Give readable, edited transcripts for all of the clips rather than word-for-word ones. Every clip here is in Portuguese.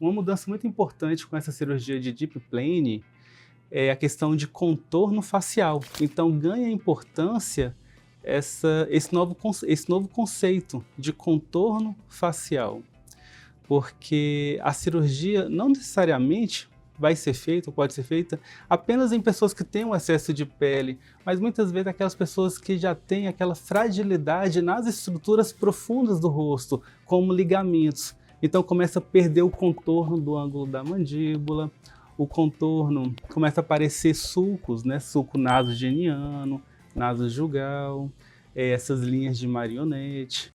uma mudança muito importante com essa cirurgia de Deep Plane é a questão de contorno facial. Então ganha importância esse novo conceito de contorno facial, porque a cirurgia não necessariamente vai ser feita ou pode ser feita apenas em pessoas que têm um excesso de pele, mas muitas vezes aquelas pessoas que já têm aquela fragilidade nas estruturas profundas do rosto, como ligamentos. Então começa a perder o contorno do ângulo da mandíbula, o contorno começa a aparecer sulcos, né? Sulco nasogeniano, nasojugal, essas linhas de marionete.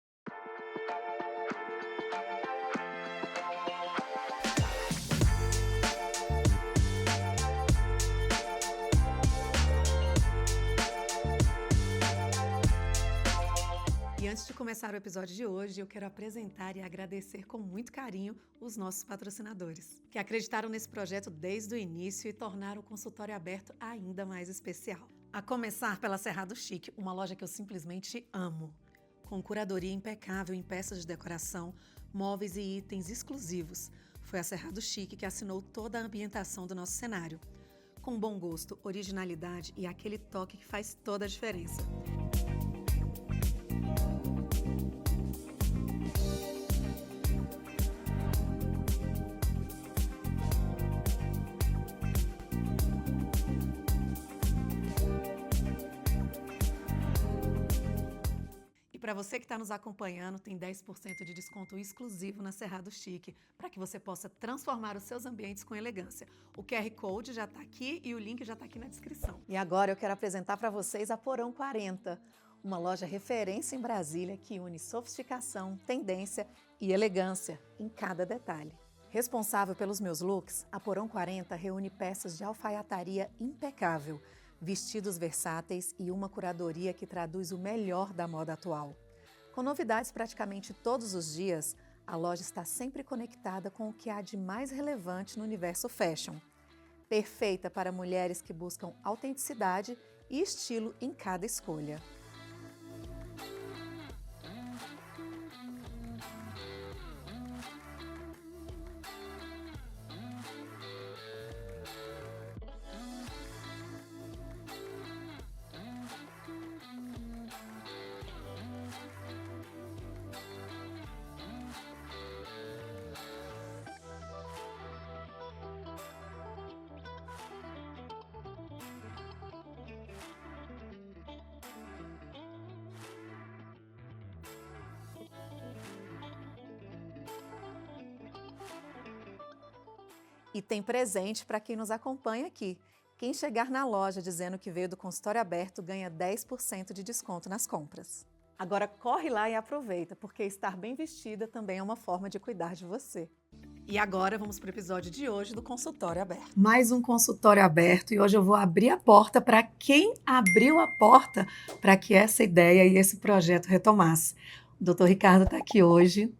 E antes de começar o episódio de hoje, eu quero apresentar e agradecer com muito carinho os nossos patrocinadores, que acreditaram nesse projeto desde o início e tornaram o consultório aberto ainda mais especial. A começar pela Cerrado Chic, uma loja que eu simplesmente amo. Com curadoria impecável em peças de decoração, móveis e itens exclusivos. Foi a Cerrado Chic que assinou toda a ambientação do nosso cenário. Com bom gosto, originalidade e aquele toque que faz toda a diferença. Para você que está nos acompanhando, tem 10% de desconto exclusivo na Cerrado Chic, para que você possa transformar os seus ambientes com elegância. O QR Code já está aqui e o link já está aqui na descrição. E agora eu quero apresentar para vocês a Porão 40, uma loja referência em Brasília que une sofisticação, tendência e elegância em cada detalhe. Responsável pelos meus looks, a Porão 40 reúne peças de alfaiataria impecável, vestidos versáteis e uma curadoria que traduz o melhor da moda atual. Com novidades praticamente todos os dias, a loja está sempre conectada com o que há de mais relevante no universo fashion. Perfeita para mulheres que buscam autenticidade e estilo em cada escolha. E tem presente para quem nos acompanha aqui. Quem chegar na loja dizendo que veio do consultório aberto ganha 10% de desconto nas compras. Agora corre lá e aproveita, porque estar bem vestida também é uma forma de cuidar de você. E agora vamos para o episódio de hoje do consultório aberto. Mais um consultório aberto e hoje eu vou abrir a porta para quem abriu a porta para que essa ideia e esse projeto retomasse. O Dr. Ricardo está aqui hoje.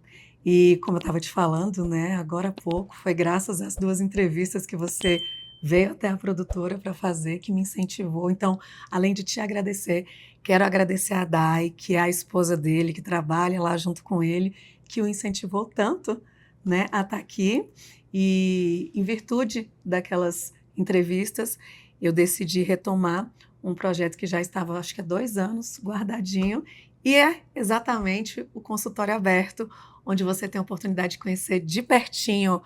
E como eu estava te falando, né, agora há pouco, foi graças às 2 entrevistas que você veio até a produtora para fazer que me incentivou. Então, além de te agradecer, quero agradecer a Dai, que é a esposa dele, que trabalha lá junto com ele, que o incentivou tanto, né, a estar aqui. E em virtude daquelas entrevistas, eu decidi retomar um projeto que já estava, acho que há 2 anos, guardadinho, e é exatamente o consultório aberto, onde você tem a oportunidade de conhecer de pertinho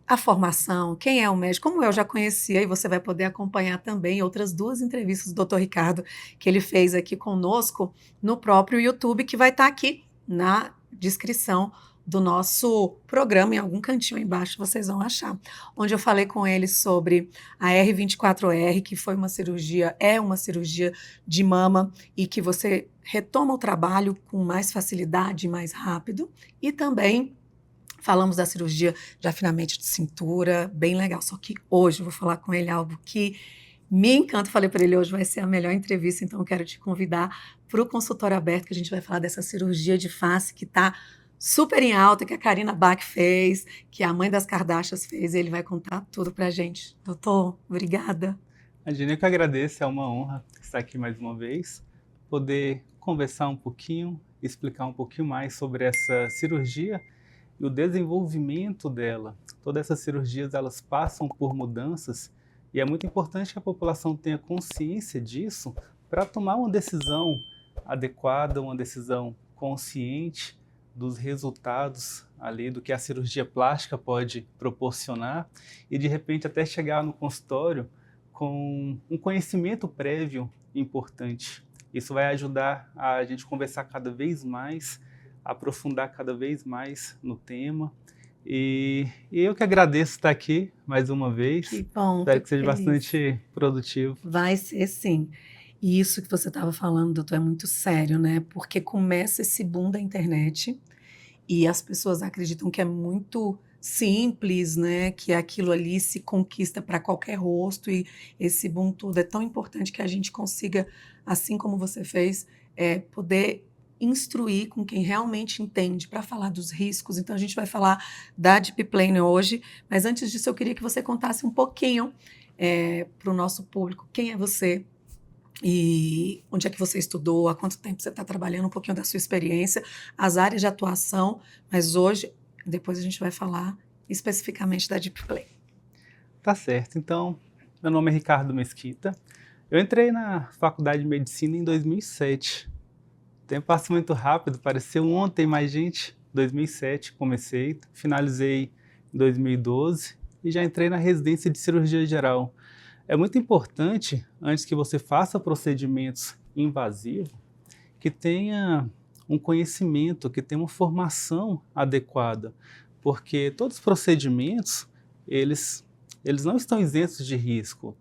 a formação, quem é o médico, como eu já conhecia, e você vai poder acompanhar também outras 2 entrevistas do Dr. Ricardo que ele fez aqui conosco no próprio YouTube, que vai estar aqui na descrição do nosso programa, em algum cantinho aí embaixo vocês vão achar, onde eu falei com ele sobre a R24R, que foi uma cirurgia, é uma cirurgia de mama e que você retoma o trabalho com mais facilidade e mais rápido, e também falamos da cirurgia de afinamento de cintura, bem legal, só que hoje eu vou falar com ele algo que me encanta. Falei para ele, hoje vai ser a melhor entrevista, então eu quero te convidar para o consultório aberto, que a gente vai falar dessa cirurgia de face que está super em alta, que a Karina Bach fez, que a mãe das Kardashians fez, e ele vai contar tudo pra gente. Doutor, obrigada. Imagina, eu que agradeço, é uma honra estar aqui mais uma vez, poder conversar um pouquinho, explicar um pouquinho mais sobre essa cirurgia e o desenvolvimento dela. Todas essas cirurgias, elas passam por mudanças e é muito importante que a população tenha consciência disso para tomar uma decisão adequada, uma decisão consciente dos resultados ali do que a cirurgia plástica pode proporcionar e de repente até chegar no consultório com um conhecimento prévio importante. Isso vai ajudar a gente conversar cada vez mais, aprofundar cada vez mais no tema. E eu que agradeço estar aqui mais uma vez. Que bom, Espero que seja feliz. bastante produtivo. Vai ser sim. E isso que você estava falando, doutor, é muito sério, né? Porque começa esse boom da internet e as pessoas acreditam que é muito simples, né? Que aquilo ali se conquista para qualquer rosto e esse boom todo é tão importante que a gente consiga, assim como você fez, poder instruir com quem realmente entende para falar dos riscos. Então a gente vai falar da Deep Plane hoje, mas antes disso eu queria que você contasse um pouquinho para o nosso público quem é você e onde é que você estudou, há quanto tempo você está trabalhando, um pouquinho da sua experiência, as áreas de atuação, mas hoje, depois a gente vai falar especificamente da Deep Plane. Tá certo. Então, meu nome é Ricardo Mesquita. Eu entrei na Faculdade de Medicina em 2007. O tempo passa muito rápido, pareceu ontem, mas, gente, 2007 comecei, finalizei em 2012 e já entrei na residência de cirurgia geral. É muito importante, antes que você faça procedimentos invasivos, que tenha um conhecimento, que tenha uma formação adequada, porque todos os procedimentos, eles não estão isentos de risco.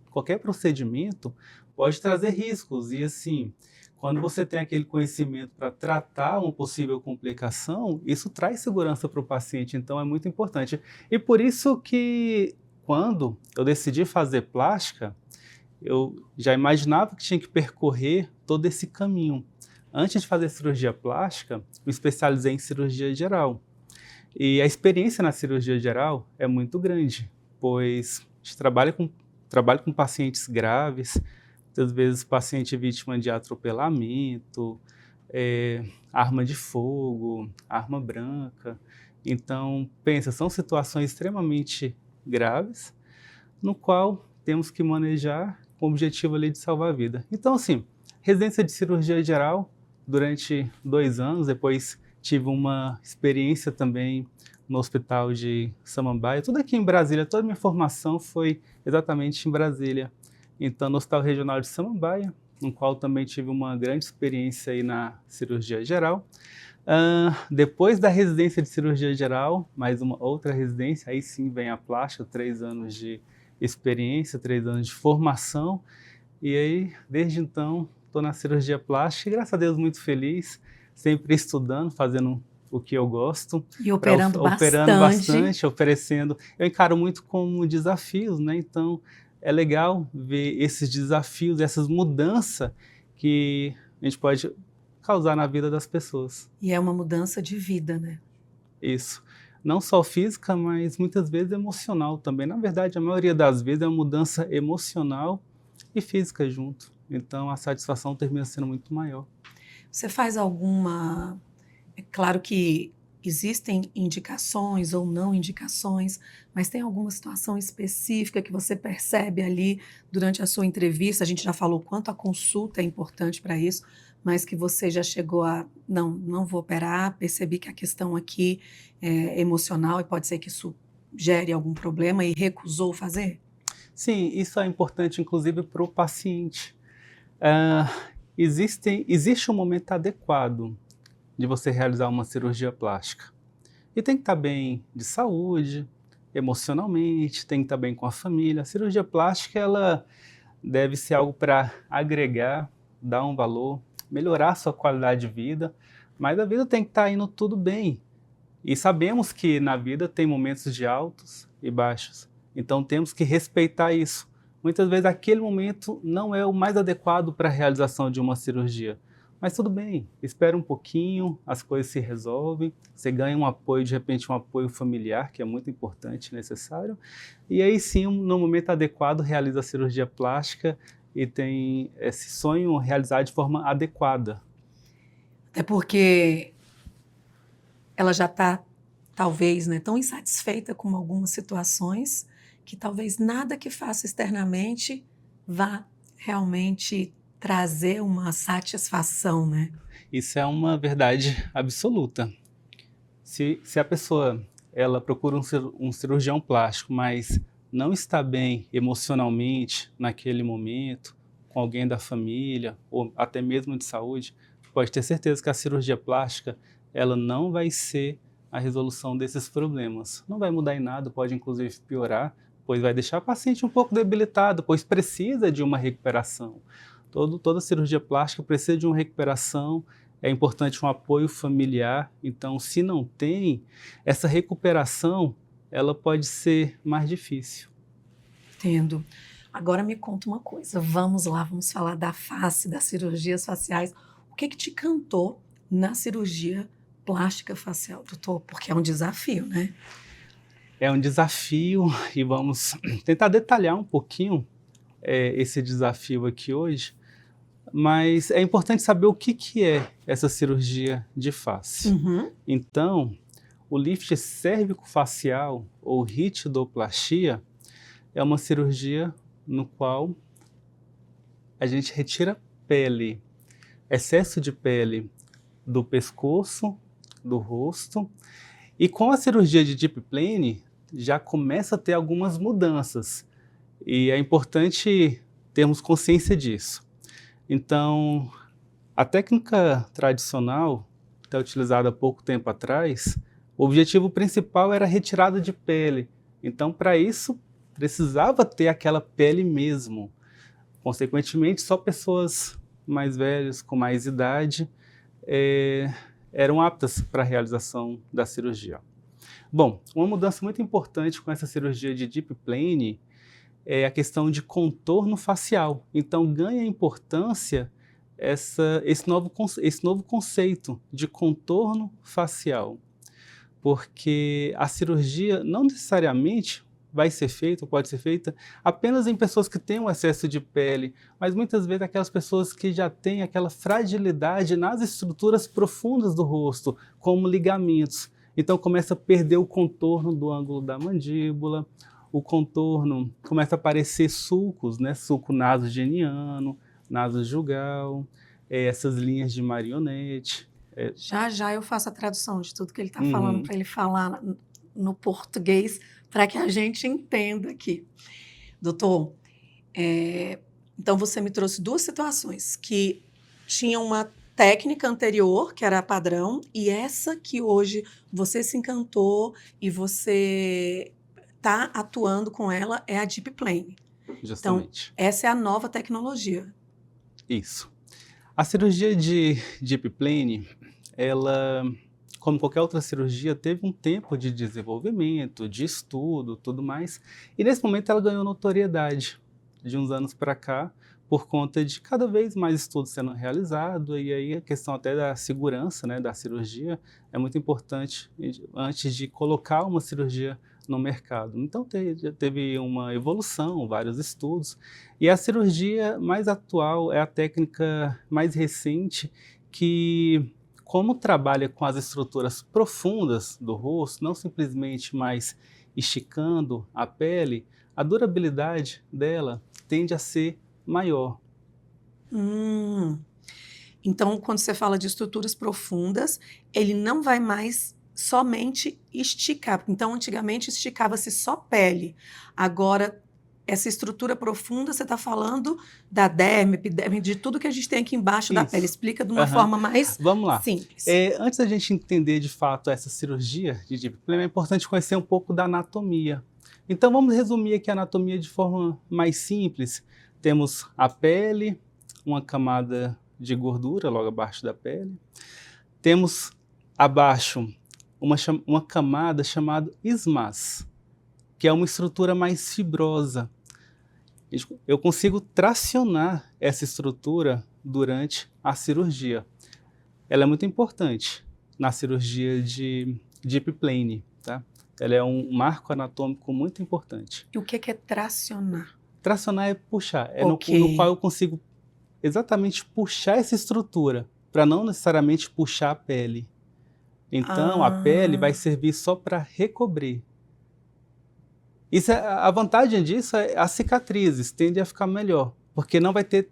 Qualquer procedimento pode trazer riscos e assim, quando você tem aquele conhecimento para tratar uma possível complicação, isso traz segurança para o paciente, então é muito importante. E por isso que quando eu decidi fazer plástica, eu já imaginava que tinha que percorrer todo esse caminho. Antes de fazer cirurgia plástica, me especializei em cirurgia geral. E a experiência na cirurgia geral é muito grande, pois a gente trabalha com pacientes graves, muitas vezes paciente vítima de atropelamento, arma de fogo, arma branca. Então, pensa, são situações extremamente graves, no qual temos que manejar com o objetivo ali de salvar a vida. Então, assim, residência de cirurgia geral durante 2 anos, depois tive uma experiência também no hospital de Samambaia, tudo aqui em Brasília, toda a minha formação foi exatamente em Brasília. Então, no Hospital Regional de Samambaia, no qual também tive uma grande experiência aí na cirurgia geral. Depois da residência de cirurgia geral, mais uma outra residência, aí sim vem a plástica, 3 anos de experiência, 3 anos de formação, e aí, desde então, estou na cirurgia plástica e, graças a Deus, muito feliz, sempre estudando, fazendo o que eu gosto. E operando bastante, oferecendo. Eu encaro muito como desafios, né? Então, é legal ver esses desafios, essas mudanças que a gente pode causar na vida das pessoas. E é uma mudança de vida, né? Isso. Não só física, mas muitas vezes emocional também. Na verdade, a maioria das vezes é uma mudança emocional e física junto. Então, a satisfação termina sendo muito maior. Você faz alguma... É claro que existem indicações ou não indicações, mas tem alguma situação específica que você percebe ali durante a sua entrevista? A gente já falou quanto a consulta é importante para isso, mas que você já chegou a, não vou operar, percebi que a questão aqui é emocional e pode ser que isso gere algum problema e recusou fazer? Sim, isso é importante inclusive para o paciente. Existe um momento adequado de você realizar uma cirurgia plástica. E tem que estar bem de saúde, emocionalmente, tem que estar bem com a família. A cirurgia plástica, ela deve ser algo para agregar, dar um valor, melhorar a sua qualidade de vida, mas a vida tem que estar indo tudo bem. E sabemos que na vida tem momentos de altos e baixos, então temos que respeitar isso. Muitas vezes aquele momento não é o mais adequado para a realização de uma cirurgia, mas tudo bem, espera um pouquinho, as coisas se resolvem, você ganha um apoio, de repente um apoio familiar, que é muito importante, necessário, e aí sim, no momento adequado, realiza a cirurgia plástica e tem esse sonho realizado de forma adequada. Até porque ela já está talvez, né, tão insatisfeita com algumas situações, que talvez nada que faça externamente vá realmente trazer uma satisfação, né? Isso é uma verdade absoluta. Se a pessoa ela procura um cirurgião plástico, mas não está bem emocionalmente naquele momento, com alguém da família ou até mesmo de saúde, pode ter certeza que a cirurgia plástica ela não vai ser a resolução desses problemas. Não vai mudar em nada, pode inclusive piorar, pois vai deixar o paciente um pouco debilitado, pois precisa de uma recuperação. Toda cirurgia plástica precisa de uma recuperação, é importante um apoio familiar, então se não tem, essa recuperação ela pode ser mais difícil. Entendo. Agora me conta uma coisa, vamos lá, vamos falar da face, das cirurgias faciais. O que te encantou na cirurgia plástica facial, doutor? Porque é um desafio, né? É um desafio e vamos tentar detalhar um pouquinho esse desafio aqui hoje, mas é importante saber o que é essa cirurgia de face. Uhum. Então, o lift cérvico-facial ou ritidoplastia é uma cirurgia no qual a gente retira pele, excesso de pele do pescoço, do rosto, e com a cirurgia de deep plane já começa a ter algumas mudanças e é importante termos consciência disso. Então, a técnica tradicional, até utilizada há pouco tempo atrás, o objetivo principal era a retirada de pele. Então, para isso, precisava ter aquela pele mesmo. Consequentemente, só pessoas mais velhas, com mais idade, eram aptas para a realização da cirurgia. Bom, uma mudança muito importante com essa cirurgia de deep plane é a questão de contorno facial. Então, ganha importância esse novo conceito de contorno facial, porque a cirurgia não necessariamente vai ser feita, ou pode ser feita, apenas em pessoas que têm um excesso de pele, mas muitas vezes aquelas pessoas que já têm aquela fragilidade nas estruturas profundas do rosto, como ligamentos. Então começa a perder o contorno do ângulo da mandíbula, o contorno começa a aparecer sulcos, né? Sulco nasogeniano, nasojugal, essas linhas de marionete. Já eu faço a tradução de tudo que ele está falando para ele falar no português, para que a gente entenda aqui. Doutor, então você me trouxe duas situações que tinham uma técnica anterior, que era padrão, e essa que hoje você se encantou e você está atuando com ela é a deep plane. Justamente. Então, essa é a nova tecnologia. Isso. A cirurgia de deep plane, ela, como qualquer outra cirurgia, teve um tempo de desenvolvimento, de estudo, tudo mais, e nesse momento ela ganhou notoriedade de uns anos para cá, por conta de cada vez mais estudos sendo realizados, e aí a questão até da segurança, né, da cirurgia é muito importante antes de colocar uma cirurgia no mercado. Então teve uma evolução, vários estudos, e a cirurgia mais atual é a técnica mais recente que, como trabalha com as estruturas profundas do rosto, não simplesmente mais esticando a pele, a durabilidade dela tende a ser maior. Então, quando você fala de estruturas profundas, ele não vai mais somente esticar. Então, antigamente esticava-se só pele. Agora, essa estrutura profunda, você está falando da derme, epiderme, de tudo que a gente tem aqui embaixo da pele. Explica de uma forma mais Vamos lá. simples. Antes da gente entender de fato essa cirurgia de deep plane, é importante conhecer um pouco da anatomia. Então, vamos resumir aqui a anatomia de forma mais simples. Temos a pele, uma camada de gordura logo abaixo da pele. Temos abaixo uma camada chamada ismas, que é uma estrutura mais fibrosa. Eu consigo tracionar essa estrutura durante a cirurgia. Ela é muito importante na cirurgia de deep plane, tá? Ela é um marco anatômico muito importante. E o que é tracionar? Tracionar é puxar, no qual eu consigo exatamente puxar essa estrutura, para não necessariamente puxar a pele. Então, a pele vai Ah, servir só para recobrir. A vantagem disso é as cicatrizes tendem a ficar melhor, porque não vai ter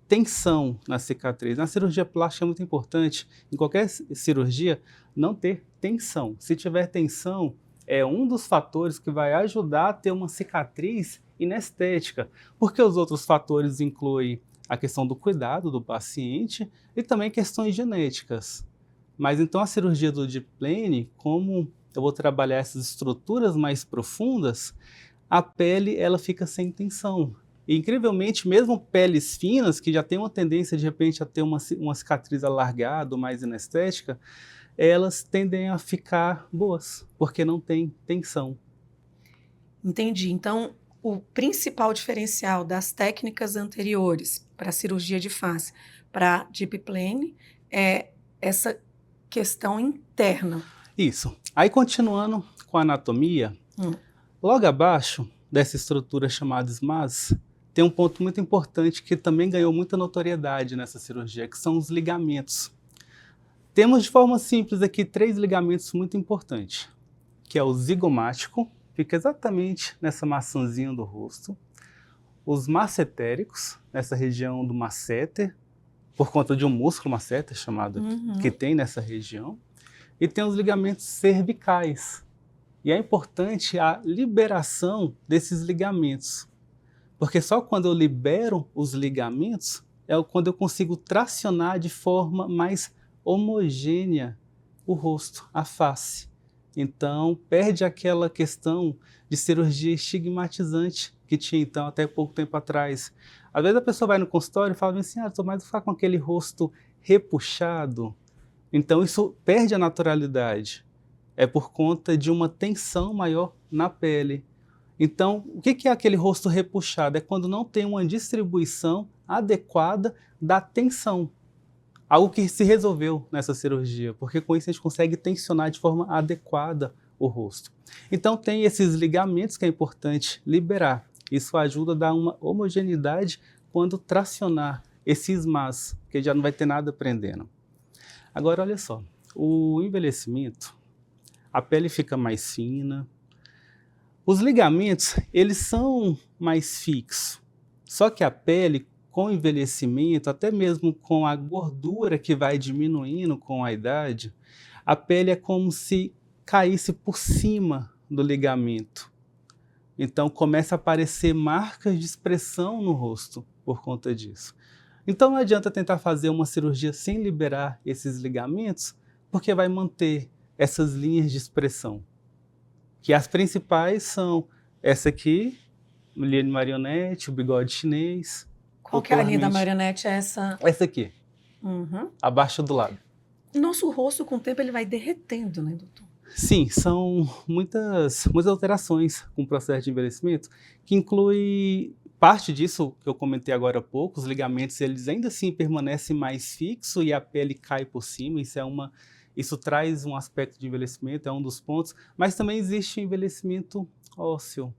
tensão na cicatriz. Na cirurgia plástica é muito importante, em qualquer cirurgia, não ter tensão. Se tiver tensão, é um dos fatores que vai ajudar a ter uma cicatriz inestética, porque os outros fatores incluem a questão do cuidado do paciente e também questões genéticas. Mas então a cirurgia do deep plane, como eu vou trabalhar essas estruturas mais profundas, a pele ela fica sem tensão. E, incrivelmente, mesmo peles finas, que já têm uma tendência de repente a ter uma cicatriz alargada, mais inestética, elas tendem a ficar boas, porque não tem tensão. entendi. Então, o principal diferencial das técnicas anteriores para a cirurgia de face para deep plane é essa questão interna. Isso. Aí, continuando com a anatomia, Hum. logo abaixo dessa estrutura chamada SMAS, tem um ponto muito importante que também ganhou muita notoriedade nessa cirurgia, que são os ligamentos. Temos de forma simples aqui 3 ligamentos muito importantes, que é o zigomático, fica exatamente nessa maçãzinha do rosto, os massetéricos, nessa região do masseter, por conta de um músculo masseter chamado que tem nessa região, e tem os ligamentos cervicais. E é importante a liberação desses ligamentos, porque só quando eu libero os ligamentos é quando eu consigo tracionar de forma mais homogênea o rosto, a face. Então, perde aquela questão de cirurgia estigmatizante que tinha então até pouco tempo atrás. Às vezes a pessoa vai no consultório e fala assim, mas vou ficar com aquele rosto repuxado. Então isso perde a naturalidade. É por conta de uma tensão maior na pele. Então, o que é aquele rosto repuxado? É quando não tem uma distribuição adequada da tensão. Algo que se resolveu nessa cirurgia, porque com isso a gente consegue tensionar de forma adequada o rosto. Então tem esses ligamentos que é importante liberar. Isso ajuda a dar uma homogeneidade quando tracionar esses mas, que já não vai ter nada prendendo. Agora olha só, o envelhecimento, a pele fica mais fina, os ligamentos eles são mais fixos, só que a pele com o envelhecimento, até mesmo com a gordura que vai diminuindo com a idade, a pele é como se caísse por cima do ligamento. Então começa a aparecer marcas de expressão no rosto por conta disso. Então não adianta tentar fazer uma cirurgia sem liberar esses ligamentos, porque vai manter essas linhas de expressão. Que as principais são essa aqui, linha de marionete, o bigode chinês. Qual que é a linha da marionete? Essa aqui, Uhum. abaixo do lado. Nosso rosto, com o tempo, ele vai derretendo, né, doutor? Sim, são muitas alterações com o processo de envelhecimento, que inclui parte disso que eu comentei agora há pouco, os ligamentos eles ainda assim permanecem mais fixos e a pele cai por cima, isso traz um aspecto de envelhecimento, é um dos pontos, mas também existe envelhecimento ósseo.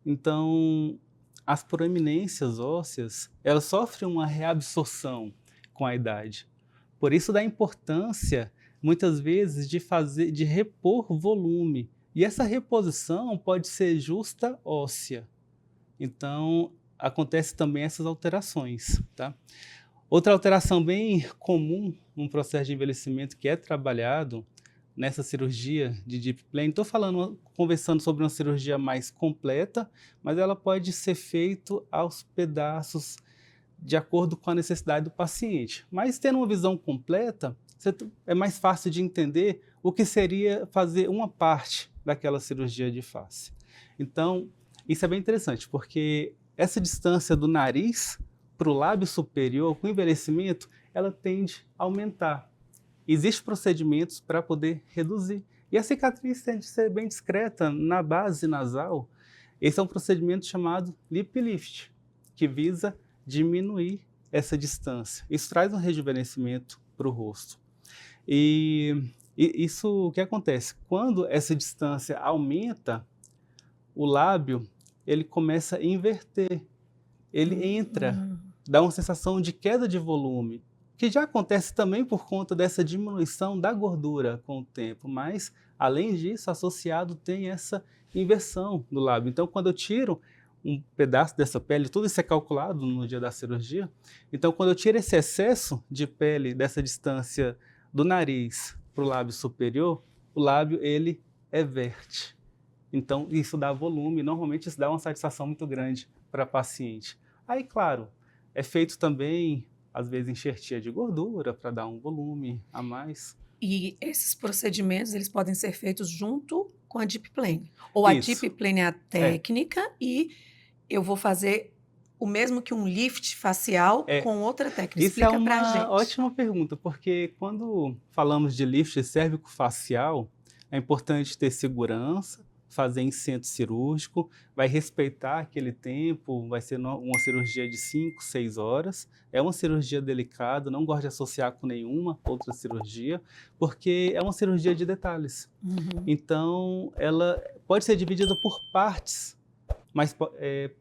Então, as proeminências ósseas, elas sofrem uma reabsorção com a idade. Por isso da importância, muitas vezes, de repor volume. E essa reposição pode ser justa óssea. Então, acontece também essas alterações, tá? Outra alteração bem comum no processo de envelhecimento que é trabalhado nessa cirurgia de deep plane, estou conversando sobre uma cirurgia mais completa, mas ela pode ser feita aos pedaços de acordo com a necessidade do paciente. Mas tendo uma visão completa, é mais fácil de entender o que seria fazer uma parte daquela cirurgia de face. Então, isso é bem interessante, porque essa distância do nariz para o lábio superior, com o envelhecimento, ela tende a aumentar. Existem procedimentos para poder reduzir. E a cicatriz tende a ser bem discreta na base nasal. Esse é um procedimento chamado lip lift, que visa diminuir essa distância. Isso traz um rejuvenescimento para o rosto. E isso, o que acontece? Quando essa distância aumenta, o lábio ele começa a inverter. Ele entra, dá uma sensação de queda de volume. que já acontece também por conta dessa diminuição da gordura com o tempo, mas, além disso, associado tem essa inversão do lábio. Então, quando eu tiro um pedaço dessa pele, tudo isso é calculado no dia da cirurgia, então quando eu tiro esse excesso de pele dessa distância do nariz para o lábio superior, o lábio ele everte. Então, isso dá volume, normalmente isso dá uma satisfação muito grande para a paciente. Aí, claro, é feito também, às vezes, enxertia de gordura para dar um volume a mais. E esses procedimentos, eles podem ser feitos junto com a Deep Plane. Ou a Isso. Deep Plane é a técnica e eu vou fazer o mesmo que um lift facial com outra técnica. Isso é Explica pra gente. uma ótima pergunta, porque quando falamos de lift cérvico-facial, é importante ter segurança, fazer em centro cirúrgico, vai respeitar aquele tempo, vai ser uma cirurgia de 5, 6 horas. É uma cirurgia delicada, não gosto de associar com nenhuma outra cirurgia, porque é uma cirurgia de detalhes. Uhum. Então, ela pode ser dividida por partes, mas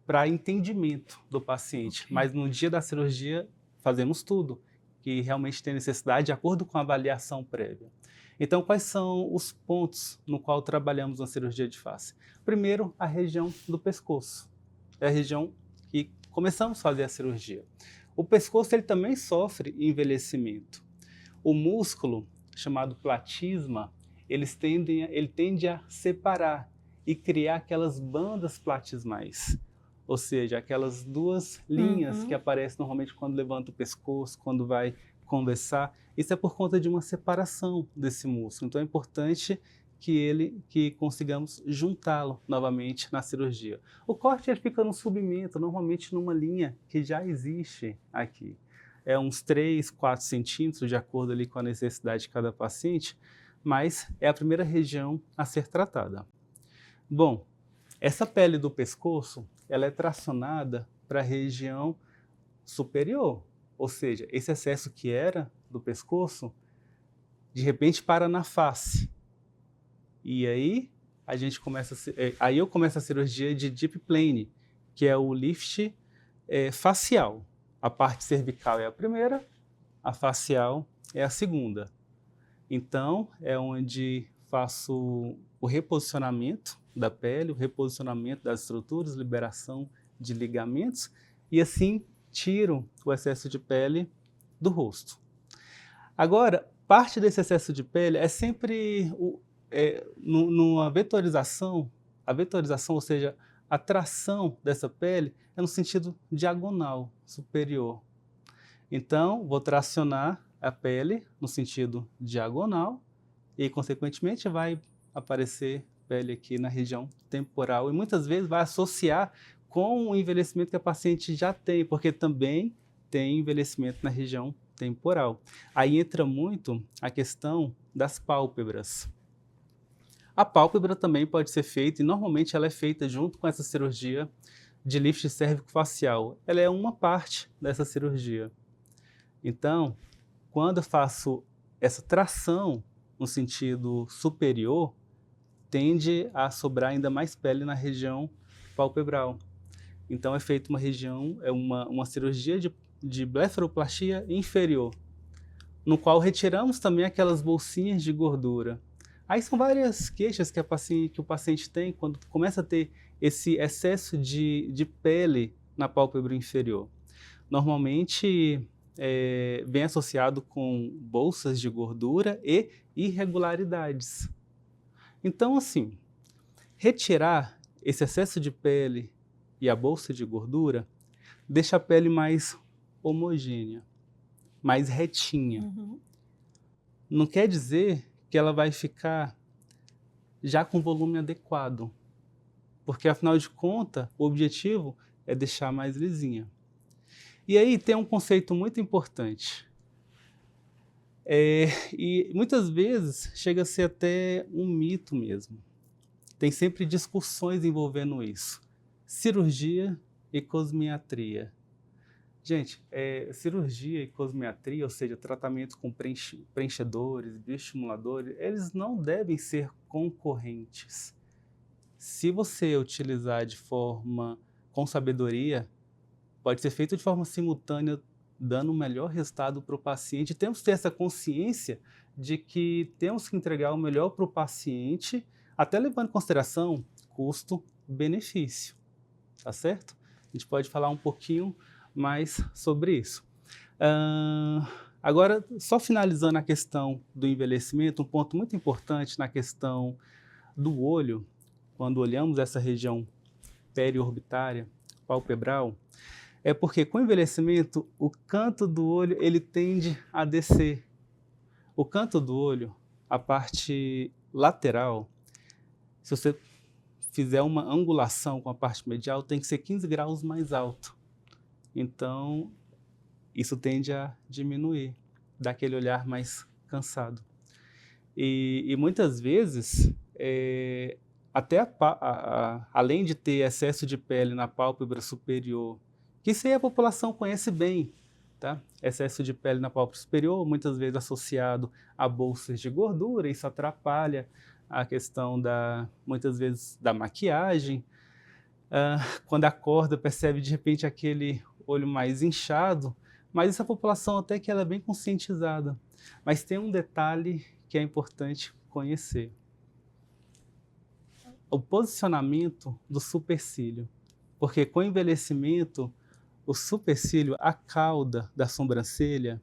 para entendimento do paciente. Ok. Mas no dia da cirurgia, fazemos tudo que realmente tem necessidade de acordo com a avaliação prévia. Então, quais são os pontos no qual trabalhamos na cirurgia de face? Primeiro, a região do pescoço. É a região que começamos a fazer a cirurgia. O pescoço ele também sofre envelhecimento. O músculo, chamado platisma, ele tende a separar e criar aquelas bandas platismais. Ou seja, aquelas duas linhas que aparecem normalmente quando levanta o pescoço, quando vai conversar. Isso é por conta de uma separação desse músculo. Então é importante que consigamos juntá-lo novamente na cirurgia. O corte ele fica no submento, normalmente numa linha que já existe aqui. É uns 3, 4 centímetros, de acordo ali com a necessidade de cada paciente, mas é a primeira região a ser tratada. Bom, essa pele do pescoço, ela é tracionada para a região superior, ou seja, esse excesso que era do pescoço, de repente para na face. E aí aí eu começo a cirurgia de Deep Plane, que é o lift facial. A parte cervical é a primeira, a facial é a segunda. Então, é onde faço o reposicionamento da pele, o reposicionamento das estruturas, liberação de ligamentos e assim tiro o excesso de pele do rosto. Agora, parte desse excesso de pele é sempre numa vetorização, ou seja, a tração dessa pele é no sentido diagonal, superior. Então, vou tracionar a pele no sentido diagonal e, consequentemente, vai aparecer pele aqui na região temporal e muitas vezes vai associar com o envelhecimento que a paciente já tem, porque também tem envelhecimento na região temporal. Aí entra muito a questão das pálpebras. A pálpebra também pode ser feita e normalmente ela é feita junto com essa cirurgia de lift cérvico-facial. Ela é uma parte dessa cirurgia. Então, quando eu faço essa tração no sentido superior, tende a sobrar ainda mais pele na região palpebral. Então é feita uma cirurgia de blefaroplastia inferior, no qual retiramos também aquelas bolsinhas de gordura. Aí são várias queixas que o paciente tem quando começa a ter esse excesso de pele na pálpebra inferior. Normalmente vem associado com bolsas de gordura e irregularidades. Então, assim, retirar esse excesso de pele e a bolsa de gordura deixa a pele mais homogênea, mais retinha. Uhum. Não quer dizer que ela vai ficar já com volume adequado, porque, afinal de contas, o objetivo é deixar mais lisinha. E aí tem um conceito muito importante. E muitas vezes chega a ser até um mito mesmo. Tem sempre discussões envolvendo isso. Cirurgia e cosmiatria. Gente, cirurgia e cosmiatria, ou seja, tratamento com preenchedores, bioestimuladores, eles não devem ser concorrentes. Se você utilizar com sabedoria, pode ser feito de forma simultânea dando o melhor resultado para o paciente. Temos que ter essa consciência de que temos que entregar o melhor para o paciente, até levando em consideração custo-benefício, tá certo? A gente pode falar um pouquinho mais sobre isso. Agora, só finalizando a questão do envelhecimento, um ponto muito importante na questão do olho, quando olhamos essa região periorbitária, palpebral, é porque com o envelhecimento, o canto do olho ele tende a descer. O canto do olho, a parte lateral, se você fizer uma angulação com a parte medial, tem que ser 15 graus mais alto. Então, isso tende a diminuir, dar aquele olhar mais cansado. E muitas vezes, até além de ter excesso de pele na pálpebra superior, que isso aí a população conhece bem, tá? Excesso de pele na pálpebra superior, muitas vezes associado a bolsas de gordura, isso atrapalha a questão muitas vezes, da maquiagem. Quando acorda, percebe de repente aquele olho mais inchado, mas essa população até que ela é bem conscientizada. Mas tem um detalhe que é importante conhecer. O posicionamento do supercílio. Porque com o envelhecimento, o supercílio, a cauda da sobrancelha,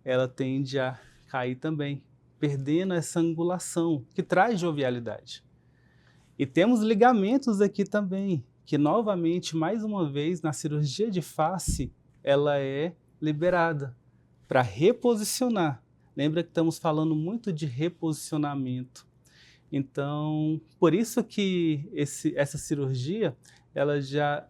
ela tende a cair também, perdendo essa angulação, que traz jovialidade. E temos ligamentos aqui também, que novamente, mais uma vez, na cirurgia de face, ela é liberada para reposicionar. Lembra que estamos falando muito de reposicionamento. Então, por isso que essa cirurgia, ela já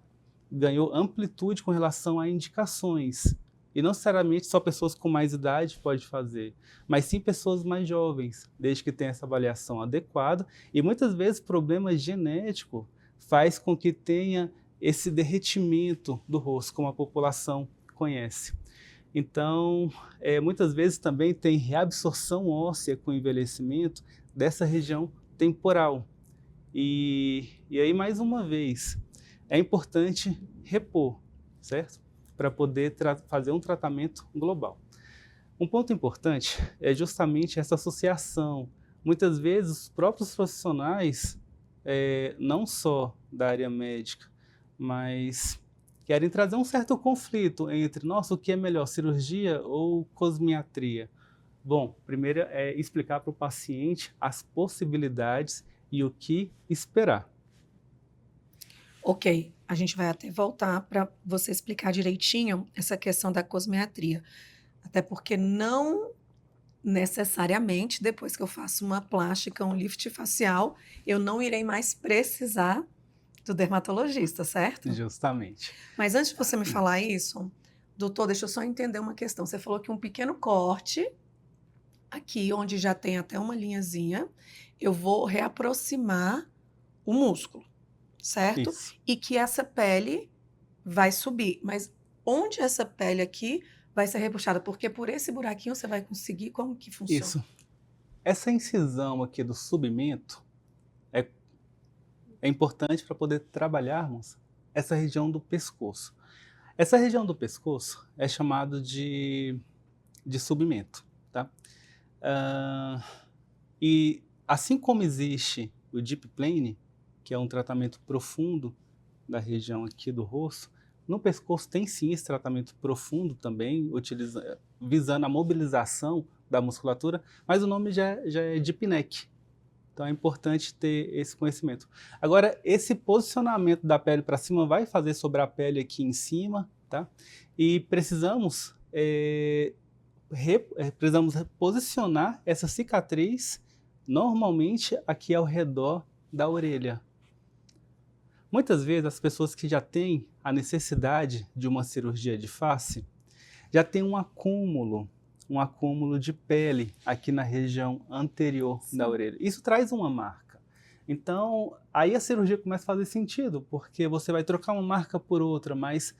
ganhou amplitude com relação a indicações. E não necessariamente só pessoas com mais idade podem fazer, mas sim pessoas mais jovens, desde que tenha essa avaliação adequada. E muitas vezes problema genético faz com que tenha esse derretimento do rosto, como a população conhece. Então, muitas vezes também tem reabsorção óssea com envelhecimento dessa região temporal. E aí, mais uma vez, é importante repor, certo? Para poder fazer um tratamento global. Um ponto importante é justamente essa associação. Muitas vezes, os próprios profissionais, não só da área médica, mas querem trazer um certo conflito entre, nossa, o que é melhor, cirurgia ou cosmiatria? Bom, primeiro é explicar para o paciente as possibilidades e o que esperar. Ok, a gente vai até voltar para você explicar direitinho essa questão da cosmiatria. Até porque não necessariamente, depois que eu faço uma plástica, um lift facial, eu não irei mais precisar do dermatologista, certo? Justamente. Mas antes de você me falar isso, doutor, deixa eu só entender uma questão. Você falou que um pequeno corte, aqui onde já tem até uma linhazinha, eu vou reaproximar o músculo, certo? Isso. E que essa pele vai subir. Mas onde essa pele aqui vai ser repuxada? Porque por esse buraquinho você vai conseguir, como que funciona? Isso. Essa incisão aqui do submento é importante para poder trabalharmos essa região do pescoço. Essa região do pescoço é chamado de submento, tá? E assim como existe o deep plane, que é um tratamento profundo da região aqui do rosto, no pescoço tem sim esse tratamento profundo também, visando a mobilização da musculatura, mas o nome já é deep neck. Então é importante ter esse conhecimento. Agora, esse posicionamento da pele para cima vai fazer sobre a pele aqui em cima, tá? E precisamos posicionar essa cicatriz normalmente aqui ao redor da orelha. Muitas vezes as pessoas que já têm a necessidade de uma cirurgia de face já têm um acúmulo de pele aqui na região anterior da orelha. Isso traz uma marca. Então, aí a cirurgia começa a fazer sentido, porque você vai trocar uma marca por outra, mas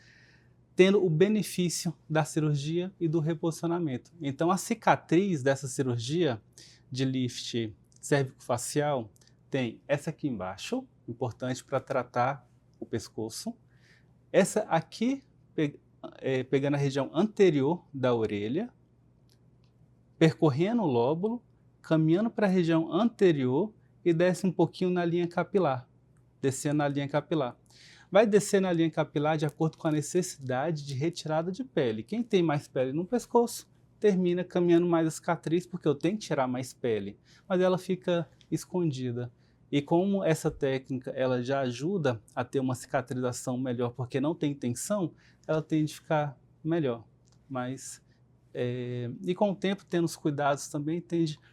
tendo o benefício da cirurgia e do reposicionamento. Então, a cicatriz dessa cirurgia de lift cérvico-facial tem essa aqui embaixo, importante para tratar o pescoço. Essa aqui, pegando a região anterior da orelha, percorrendo o lóbulo, caminhando para a região anterior e desce um pouquinho na linha capilar, descendo na linha capilar. Vai descer na linha capilar de acordo com a necessidade de retirada de pele. Quem tem mais pele no pescoço, termina caminhando mais a cicatriz, porque eu tenho que tirar mais pele, mas ela fica escondida. E como essa técnica ela já ajuda a ter uma cicatrização melhor, porque não tem tensão, ela tende a ficar melhor. Mas, e com o tempo, tendo os cuidados também,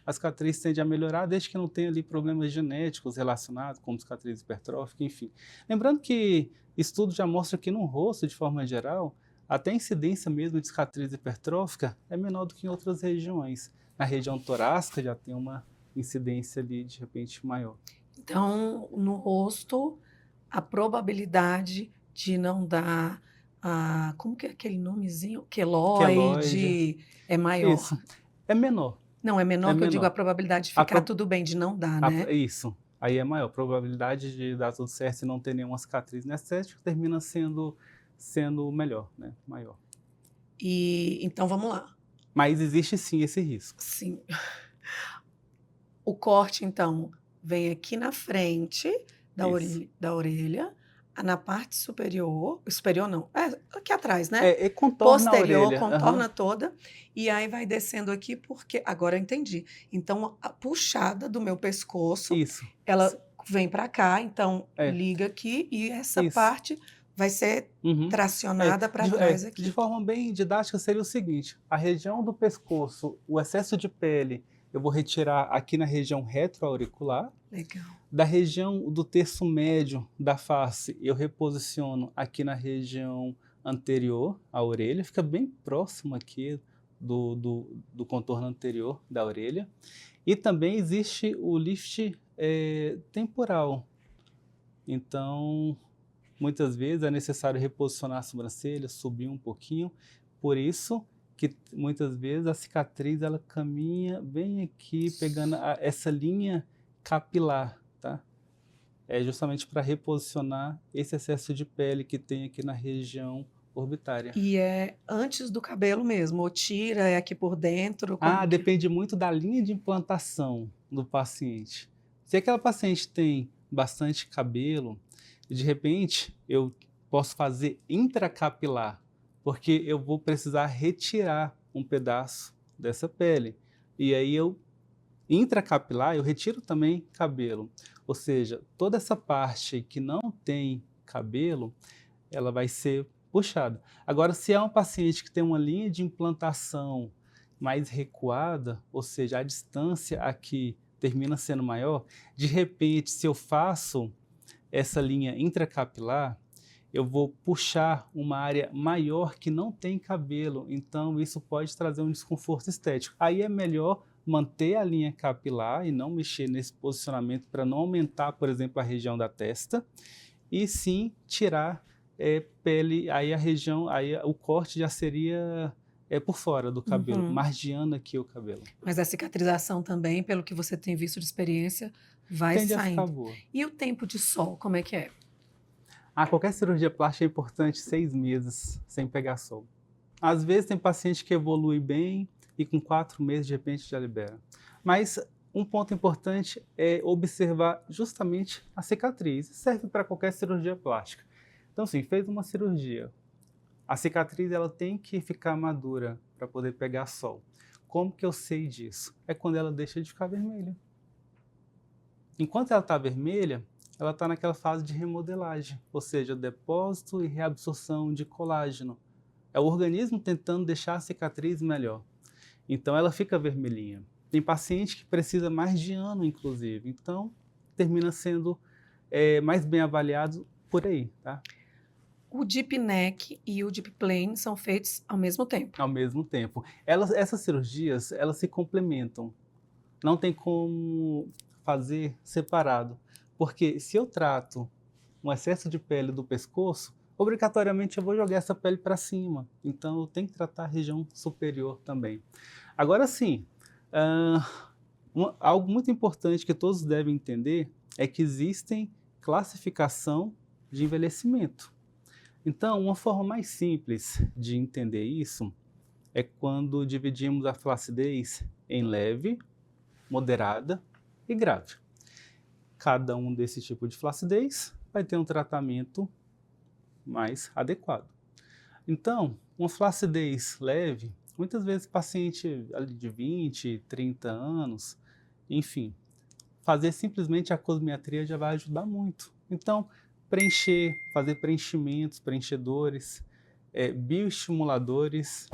a cicatriz tende a melhorar, desde que não tenha ali problemas genéticos relacionados, como cicatriz hipertrófica, enfim. Lembrando que estudo já mostra que no rosto, de forma geral, até a incidência mesmo de cicatriz hipertrófica é menor do que em outras regiões. Na região torácica já tem uma incidência ali, de repente, maior. Então, no rosto, a probabilidade de não dar como que é aquele nomezinho? Queloide é maior. Isso. É menor. Não, é menor que eu digo a probabilidade de ficar tudo bem, de não dar, né? Isso. Aí é maior. A probabilidade de dar tudo certo e não ter nenhuma cicatriz anestética termina sendo melhor, né? Maior. Então, vamos lá. Mas existe sim esse risco. Sim. O corte, então, vem aqui na frente da orelha, na parte superior não, aqui atrás, né? Contorna posterior, a orelha. contorna toda, e aí vai descendo aqui, porque, agora eu entendi. Então, a puxada do meu pescoço, Isso. ela vem para cá, então liga aqui, e essa parte vai ser tracionada para trás aqui. De forma bem didática, seria o seguinte: a região do pescoço, o excesso de pele, eu vou retirar aqui na região retroauricular. Legal. Da região do terço médio da face, eu reposiciono aqui na região anterior à orelha, fica bem próximo aqui do contorno anterior da orelha. E também existe o lift temporal. Então, muitas vezes é necessário reposicionar a sobrancelha, subir um pouquinho. Por isso que muitas vezes a cicatriz ela caminha bem aqui, pegando essa linha capilar, tá? É justamente para reposicionar esse excesso de pele que tem aqui na região orbitária. E é antes do cabelo mesmo, ou tira, é aqui por dentro? Depende muito da linha de implantação do paciente. Se aquela paciente tem bastante cabelo, de repente eu posso fazer intracapilar, porque eu vou precisar retirar um pedaço dessa pele. E aí intracapilar, eu retiro também cabelo. Ou seja, toda essa parte que não tem cabelo, ela vai ser puxada. Agora, se é um paciente que tem uma linha de implantação mais recuada, ou seja, a distância aqui termina sendo maior, de repente, se eu faço essa linha intracapilar, eu vou puxar uma área maior que não tem cabelo, então isso pode trazer um desconforto estético. Aí é melhor manter a linha capilar e não mexer nesse posicionamento para não aumentar, por exemplo, a região da testa, e sim tirar pele, aí a região, aí o corte já seria por fora do cabelo, margeando aqui o cabelo. Mas a cicatrização também, pelo que você tem visto de experiência, vai Tende saindo. A ficar boa. E o tempo de sol, como é que é? Qualquer cirurgia plástica é importante 6 meses sem pegar sol. Às vezes tem paciente que evolui bem e com 4 meses de repente já libera. Mas um ponto importante é observar justamente a cicatriz. Isso serve para qualquer cirurgia plástica. Então, sim, fez uma cirurgia. A cicatriz ela tem que ficar madura para poder pegar sol. Como que eu sei disso? É quando ela deixa de ficar vermelha. Enquanto ela está vermelha, ela está naquela fase de remodelagem, ou seja, depósito e reabsorção de colágeno. É o organismo tentando deixar a cicatriz melhor. Então ela fica vermelhinha. Tem paciente que precisa mais de ano, inclusive. Então termina sendo mais bem avaliado por aí, tá? O deep neck e o deep plane são feitos ao mesmo tempo? Ao mesmo tempo. Essas cirurgias, elas se complementam. Não tem como fazer separado. Porque se eu trato um excesso de pele do pescoço, obrigatoriamente eu vou jogar essa pele para cima. Então eu tenho que tratar a região superior também. Agora sim, algo muito importante que todos devem entender é que existem classificação de envelhecimento. Então, uma forma mais simples de entender isso é quando dividimos a flacidez em leve, moderada e grave. Cada um desse tipo de flacidez vai ter um tratamento mais adequado. Então, uma flacidez leve, muitas vezes paciente ali de 20, 30 anos, enfim, fazer simplesmente a cosmiatria já vai ajudar muito. Então, preencher, fazer preenchimentos, preenchedores, bioestimuladores,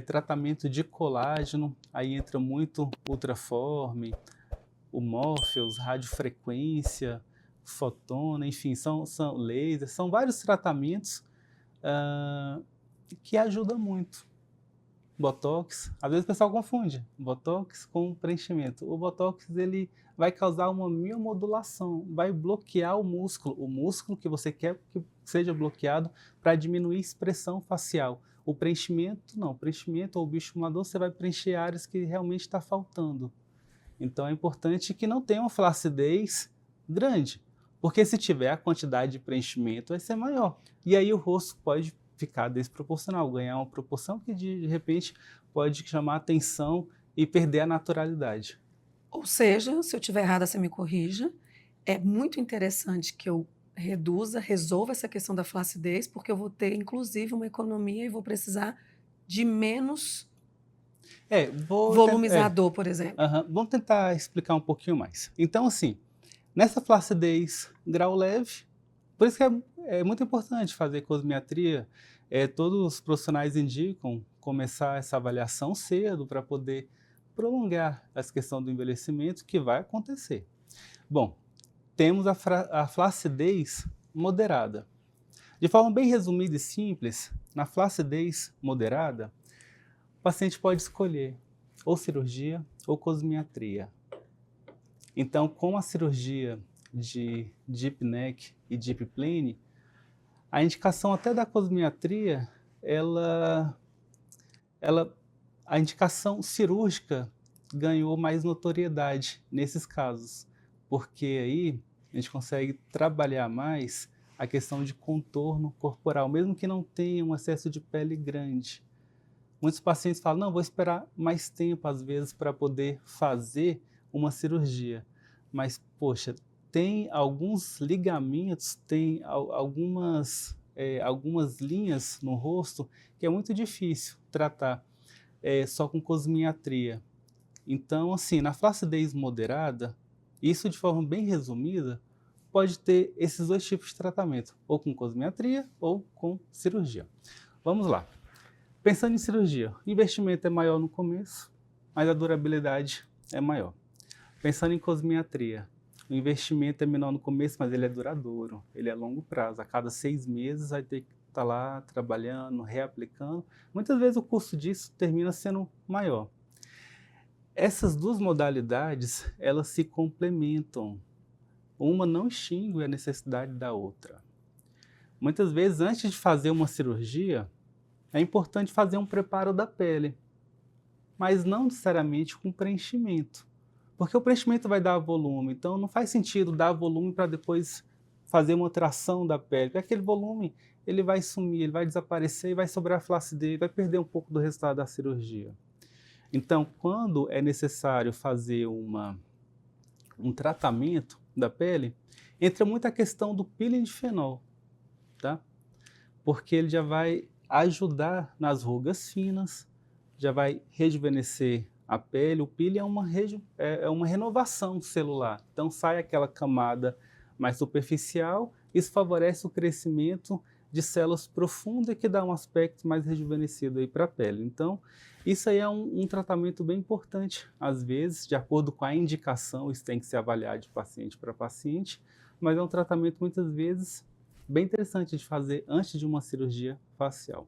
tratamento de colágeno, aí entra muito Ultraform, o Morpheus, radiofrequência, fotona, enfim, são laser, são vários tratamentos que ajudam muito. Botox, às vezes o pessoal confunde Botox com preenchimento. O Botox ele vai causar uma miomodulação, vai bloquear o músculo que você quer que seja bloqueado para diminuir a expressão facial. O preenchimento não, o preenchimento ou o bioestimulador você vai preencher áreas que realmente está faltando. Então é importante que não tenha uma flacidez grande, porque se tiver a quantidade de preenchimento vai ser maior. E aí o rosto pode ficar desproporcional, ganhar uma proporção que de repente pode chamar atenção e perder a naturalidade. Ou seja, se eu estiver errada, você me corrija. É muito interessante que eu resolva essa questão da flacidez, porque eu vou ter, inclusive, uma economia e vou precisar de menos volumizador, por exemplo. Vamos tentar explicar um pouquinho mais. Então, assim, nessa flacidez grau leve, por isso que é muito importante fazer cosmiatria. Todos os profissionais indicam começar essa avaliação cedo para poder prolongar essa questão do envelhecimento que vai acontecer. Bom, temos a flacidez moderada. De forma bem resumida e simples, na flacidez moderada, o paciente pode escolher ou cirurgia ou cosmiatria. Então, com a cirurgia de deep neck e deep plane, a indicação até da cosmiatria, a indicação cirúrgica ganhou mais notoriedade nesses casos, porque aí a gente consegue trabalhar mais a questão de contorno corporal, mesmo que não tenha um excesso de pele grande. Muitos pacientes falam, não, vou esperar mais tempo, às vezes, para poder fazer uma cirurgia. Mas, poxa, tem alguns ligamentos, tem algumas linhas no rosto que é muito difícil tratar só com cosmiatria. Então, assim, na flacidez moderada, isso de forma bem resumida, pode ter esses dois tipos de tratamento, ou com cosmiatria ou com cirurgia. Vamos lá. Pensando em cirurgia, o investimento é maior no começo, mas a durabilidade é maior. Pensando em cosmiatria, o investimento é menor no começo, mas ele é duradouro, ele é a longo prazo. A cada 6 meses vai ter que estar lá trabalhando, reaplicando. Muitas vezes o custo disso termina sendo maior. Essas duas modalidades, elas se complementam. Uma não extingue a necessidade da outra. Muitas vezes, antes de fazer uma cirurgia, é importante fazer um preparo da pele, mas não necessariamente com preenchimento, porque o preenchimento vai dar volume, então não faz sentido dar volume para depois fazer uma tração da pele, porque aquele volume ele vai sumir, ele vai desaparecer e vai sobrar flacidez, vai perder um pouco do resultado da cirurgia. Então, quando é necessário fazer um tratamento da pele, entra muito a questão do peeling de fenol, tá? Porque ele já vai ajudar nas rugas finas, já vai rejuvenescer a pele. O peeling é uma renovação celular, então sai aquela camada mais superficial, isso favorece o crescimento de células profundas que dá um aspecto mais rejuvenescido aí para a pele. Então, isso aí é um tratamento bem importante, às vezes, de acordo com a indicação, isso tem que ser avaliado de paciente para paciente, mas é um tratamento muitas vezes bem interessante de fazer antes de uma cirurgia facial.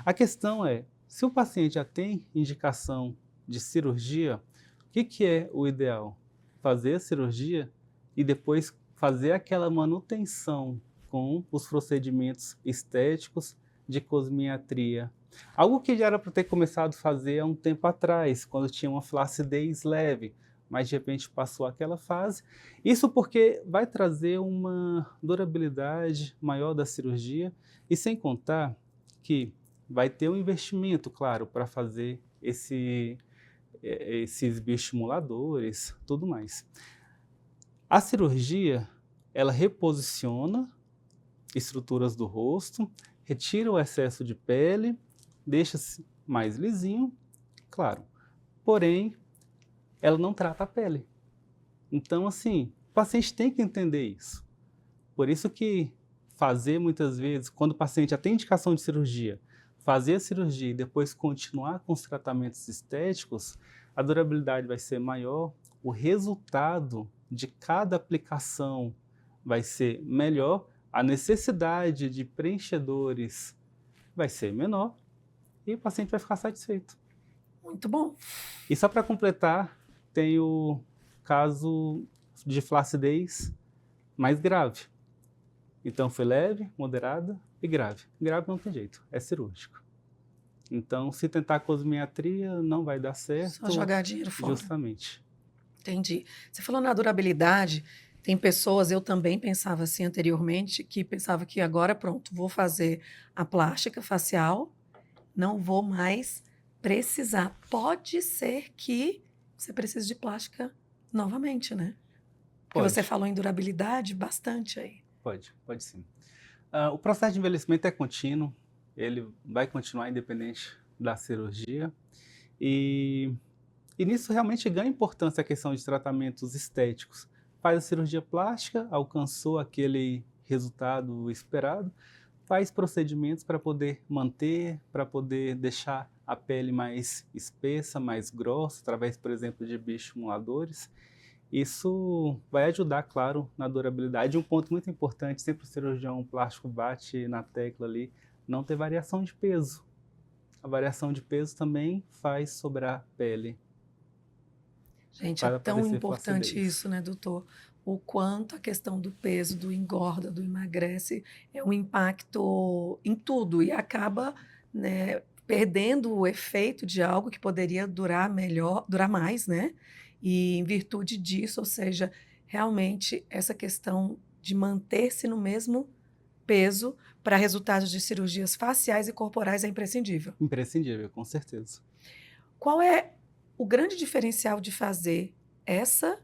A questão é, se o paciente já tem indicação de cirurgia, o que é o ideal? Fazer a cirurgia e depois fazer aquela manutenção com os procedimentos estéticos de cosmiatria. Algo que já era para ter começado a fazer há um tempo atrás, quando tinha uma flacidez leve, mas de repente passou aquela fase. Isso porque vai trazer uma durabilidade maior da cirurgia e sem contar que vai ter um investimento, claro, para fazer esses bioestimuladores, tudo mais. A cirurgia, ela reposiciona estruturas do rosto, retira o excesso de pele, deixa-se mais lisinho, claro. Porém, ela não trata a pele. Então, assim, o paciente tem que entender isso. Por isso que fazer muitas vezes, quando o paciente já tem indicação de cirurgia, fazer a cirurgia e depois continuar com os tratamentos estéticos, a durabilidade vai ser maior, o resultado de cada aplicação vai ser melhor, a necessidade de preenchedores vai ser menor e o paciente vai ficar satisfeito. Muito bom. E só para completar, tem o caso de flacidez mais grave. Então foi leve, moderada e grave. Grave não tem jeito, é cirúrgico. Então, se tentar cosmiatria, não vai dar certo. Só jogar dinheiro fora. Justamente. Entendi. Você falou na durabilidade, tem pessoas, eu também pensava assim anteriormente, que pensava que agora pronto, vou fazer a plástica facial, não vou mais precisar. Pode ser que você precise de plástica novamente, né? Porque Pode. você falou em durabilidade bastante aí. Pode sim. O processo de envelhecimento é contínuo, ele vai continuar independente da cirurgia e nisso realmente ganha importância a questão de tratamentos estéticos. Faz a cirurgia plástica, alcançou aquele resultado esperado, faz procedimentos para poder manter, para poder deixar a pele mais espessa, mais grossa, através, por exemplo, de bioestimuladores. Isso vai ajudar, claro, na durabilidade. Um ponto muito importante, sempre o cirurgião plástico bate na tecla ali, não ter variação de peso. A variação de peso também faz sobrar pele. Gente, é tão importante isso, né, doutor? O quanto a questão do peso, do engorda, do emagrece, é um impacto em tudo e acaba, né, perdendo o efeito de algo que poderia durar melhor, durar mais, né? E em virtude disso, ou seja, realmente essa questão de manter-se no mesmo peso para resultados de cirurgias faciais e corporais é imprescindível. Imprescindível, com certeza. Qual é o grande diferencial de fazer essa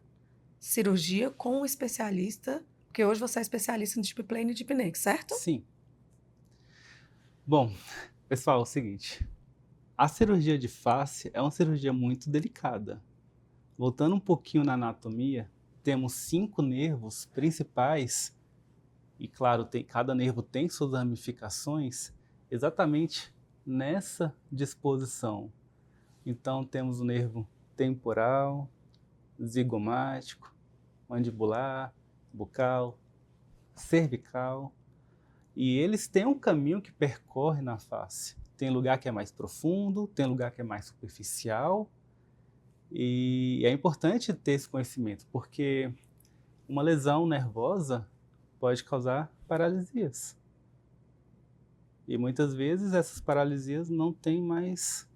cirurgia com um especialista? Porque hoje você é especialista em deep plane e deep neck, certo? Sim. Bom, pessoal, é o seguinte. A cirurgia de face é uma cirurgia muito delicada. Voltando um pouquinho na anatomia, temos 5 nervos principais, e claro, cada nervo tem suas ramificações, exatamente nessa disposição. Então temos o nervo temporal, zigomático, mandibular, bucal, cervical, e eles têm um caminho que percorre na face. Tem lugar que é mais profundo, tem lugar que é mais superficial, e é importante ter esse conhecimento, porque uma lesão nervosa pode causar paralisias. E muitas vezes essas paralisias não tem mais,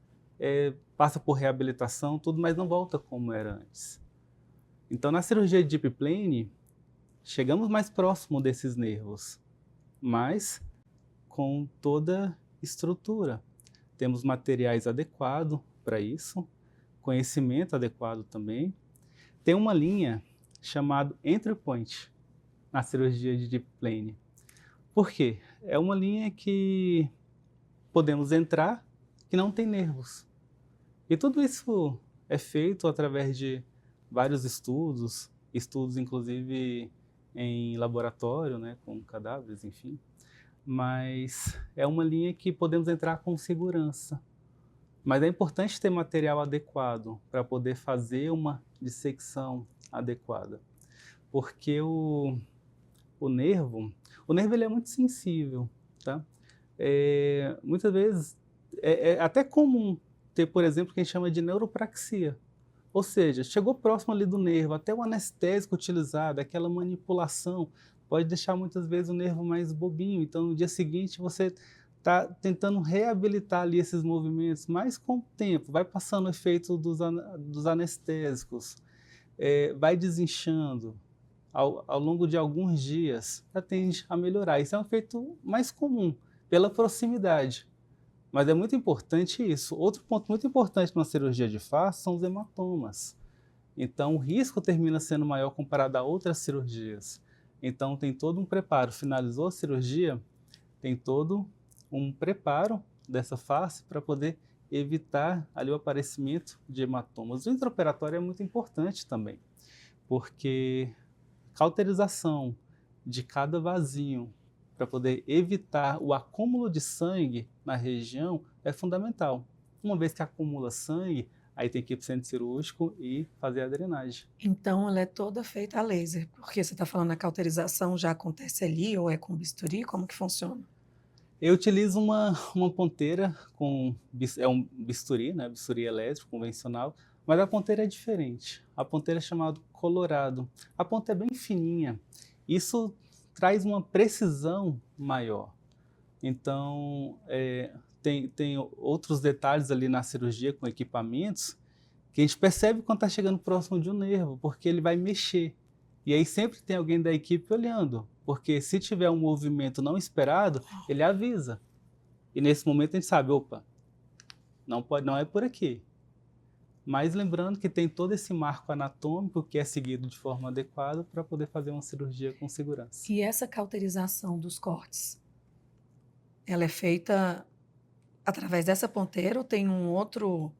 passa por reabilitação, tudo, mas não volta como era antes. Então, na cirurgia de deep plane, chegamos mais próximo desses nervos, mas com toda estrutura. Temos materiais adequados para isso, conhecimento adequado também. Tem uma linha chamada entry point na cirurgia de deep plane. Por quê? É uma linha que podemos entrar que não tem nervos. E tudo isso é feito através de vários estudos inclusive em laboratório, né, com cadáveres, enfim. Mas é uma linha que podemos entrar com segurança. Mas é importante ter material adequado para poder fazer uma dissecção adequada. Porque o nervo ele é muito sensível, tá? Muitas vezes é até comum ter, por exemplo, o que a gente chama de neuropraxia. Ou seja, chegou próximo ali do nervo, até o anestésico utilizado, aquela manipulação, pode deixar muitas vezes o nervo mais bobinho. Então, no dia seguinte, você está tentando reabilitar ali esses movimentos, mas com o tempo, vai passando o efeito dos anestésicos, vai desinchando ao longo de alguns dias, ela tende a melhorar. Isso é um efeito mais comum, pela proximidade. Mas é muito importante isso. Outro ponto muito importante numa cirurgia de face são os hematomas. Então, o risco termina sendo maior comparado a outras cirurgias. Então, tem todo um preparo. Finalizou a cirurgia, tem todo um preparo dessa face para poder evitar ali o aparecimento de hematomas. O intraoperatório é muito importante também, porque cauterização de cada vasinho para poder evitar o acúmulo de sangue na região é fundamental. Uma vez que acumula sangue, aí tem que ir para o centro cirúrgico e fazer a drenagem. Então, ela é toda feita a laser, porque você está falando a cauterização já acontece ali ou é com bisturi? Como que funciona? Eu utilizo uma ponteira é um bisturi, né? Bisturi elétrico convencional, mas a ponteira é diferente. A ponteira é chamada Colorado. A ponta é bem fininha. Isso traz uma precisão maior. Então, tem outros detalhes ali na cirurgia com equipamentos que a gente percebe quando está chegando próximo de um nervo, porque ele vai mexer. E aí sempre tem alguém da equipe olhando, porque se tiver um movimento não esperado, ele avisa. E nesse momento a gente sabe, opa, não é por aqui. Mas lembrando que tem todo esse marco anatômico que é seguido de forma adequada para poder fazer uma cirurgia com segurança. E essa cauterização dos cortes, ela é feita através dessa ponteira ou tem um outro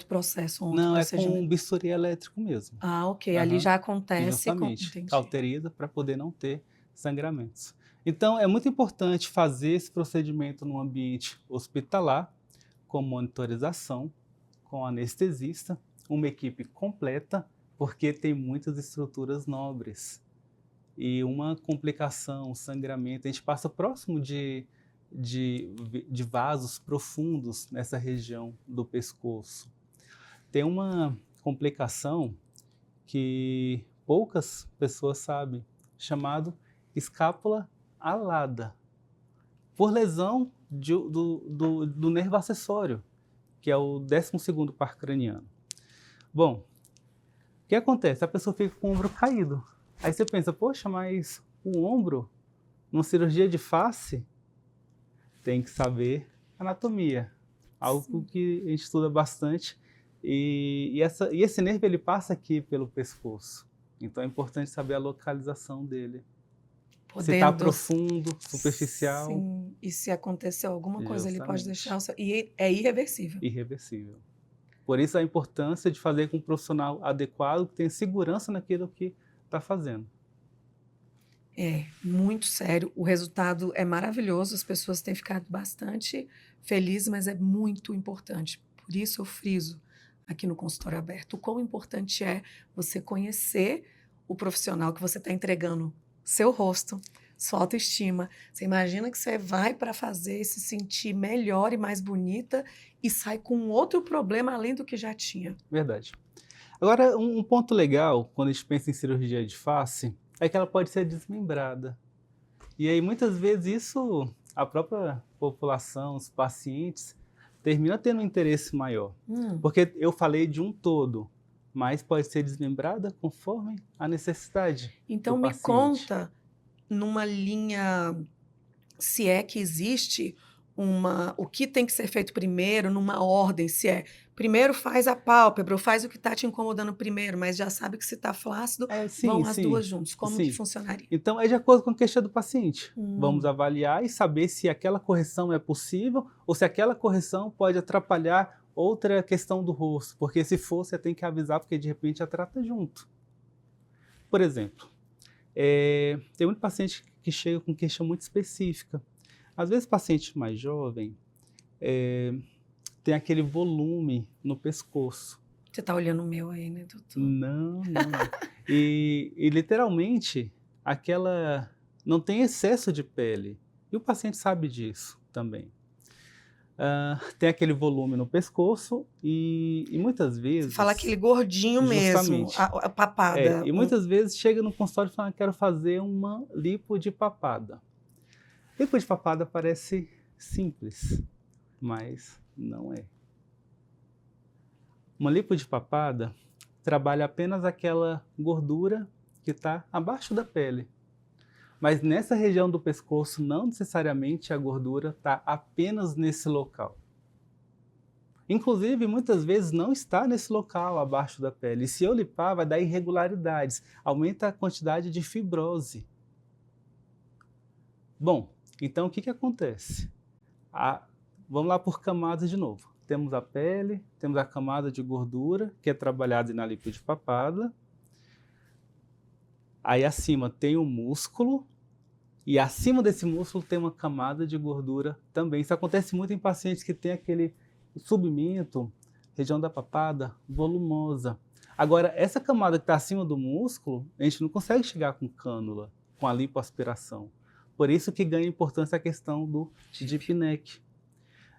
processo, um outro Não, é procedimento? com bisturi elétrico mesmo. Ah, ok. Ali já acontece Justamente, entendi. cauteriza para poder não ter sangramentos. Então, é muito importante fazer esse procedimento no ambiente hospitalar, com monitorização, com anestesista, uma equipe completa, porque tem muitas estruturas nobres. E uma complicação, sangramento, a gente passa próximo de vasos profundos nessa região do pescoço. Tem uma complicação que poucas pessoas sabem, chamado escápula alada, por lesão do nervo acessório, que é o 12º par craniano. Bom, o que acontece? A pessoa fica com o ombro caído. Aí você pensa, poxa, mas o ombro, numa cirurgia de face, tem que saber anatomia, algo que a gente estuda bastante. E esse nervo ele passa aqui pelo pescoço, então é importante saber a localização dele. Se está profundo, superficial. Sim, e se aconteceu alguma coisa, ele pode Justamente. deixar... E é irreversível. Irreversível. Por isso a importância de fazer com um profissional adequado, que tenha segurança naquilo que está fazendo. É, muito sério. O resultado é maravilhoso, as pessoas têm ficado bastante felizes, mas é muito importante. Por isso eu friso aqui no consultório aberto o quão importante é você conhecer o profissional que você está entregando seu rosto, sua autoestima. Você imagina que você vai para fazer e se sentir melhor e mais bonita e sai com outro problema além do que já tinha. Verdade. Agora, um ponto legal, quando a gente pensa em cirurgia de face, é que ela pode ser desmembrada. E aí, muitas vezes, isso, a própria população, os pacientes, termina tendo um interesse maior. Porque eu falei de um todo, mas pode ser desmembrada conforme a necessidade Então, do me paciente. conta, numa linha, se é que existe o que tem que ser feito primeiro, numa ordem, se é primeiro faz a pálpebra, ou faz o que está te incomodando primeiro, mas já sabe que se está flácido, vão as duas juntas. Como que funcionaria? Então, é de acordo com a queixa do paciente. Vamos avaliar e saber se aquela correção é possível ou se aquela correção pode atrapalhar outra questão do rosto, porque se for, você tem que avisar, porque de repente já trata junto. Por exemplo, tem muito paciente que chega com queixa muito específica. Às vezes, paciente mais jovem tem aquele volume no pescoço. Você está olhando o meu aí, né, doutor? Não. E literalmente, não tem excesso de pele. E o paciente sabe disso também. Tem aquele volume no pescoço e muitas vezes... Você fala aquele gordinho mesmo, a papada. E muitas vezes chega no consultório e fala, quero fazer uma lipo de papada. Lipo de papada parece simples, mas não é. Uma lipo de papada trabalha apenas aquela gordura que está abaixo da pele. Mas nessa região do pescoço, não necessariamente a gordura está apenas nesse local. Inclusive, muitas vezes não está nesse local abaixo da pele. E se eu lipar, vai dar irregularidades, aumenta a quantidade de fibrose. Bom, então o que acontece? Vamos lá por camadas de novo. Temos a pele, temos a camada de gordura, que é trabalhada na lipo de papada. Aí acima tem o músculo, e acima desse músculo tem uma camada de gordura também. Isso acontece muito em pacientes que têm aquele submento, região da papada, volumosa. Agora, essa camada que está acima do músculo, a gente não consegue chegar com cânula, com a lipoaspiração. Por isso que ganha importância a questão do deep neck.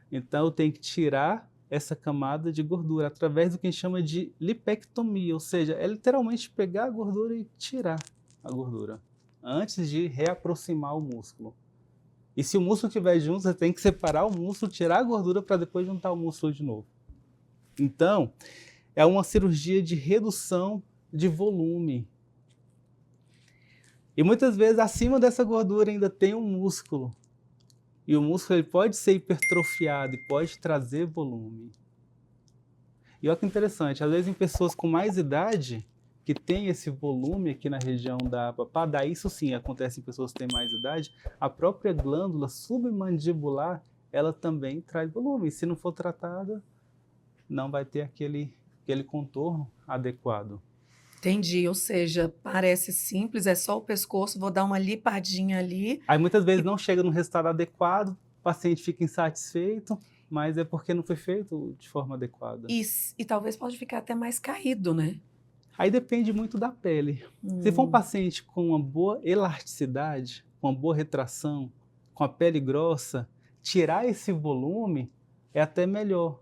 Então, eu tenho que tirar essa camada de gordura através do que a gente chama de lipectomia, ou seja, é literalmente pegar a gordura e tirar a gordura, antes de reaproximar o músculo. E se o músculo estiver junto, você tem que separar o músculo, tirar a gordura para depois juntar o músculo de novo. Então, é uma cirurgia de redução de volume. E muitas vezes acima dessa gordura ainda tem um músculo. E o músculo ele pode ser hipertrofiado e pode trazer volume. E olha que interessante, às vezes em pessoas com mais idade, que tem esse volume aqui na região da papada, isso sim acontece em pessoas que têm mais idade, a própria glândula submandibular, ela também traz volume. E se não for tratada, não vai ter aquele contorno adequado. Entendi, ou seja, parece simples, é só o pescoço, vou dar uma lipadinha ali. Aí muitas vezes não chega no resultado adequado, o paciente fica insatisfeito, mas é porque não foi feito de forma adequada. E talvez pode ficar até mais caído, né? Aí depende muito da pele. Se for um paciente com uma boa elasticidade, com uma boa retração, com a pele grossa, tirar esse volume é até melhor.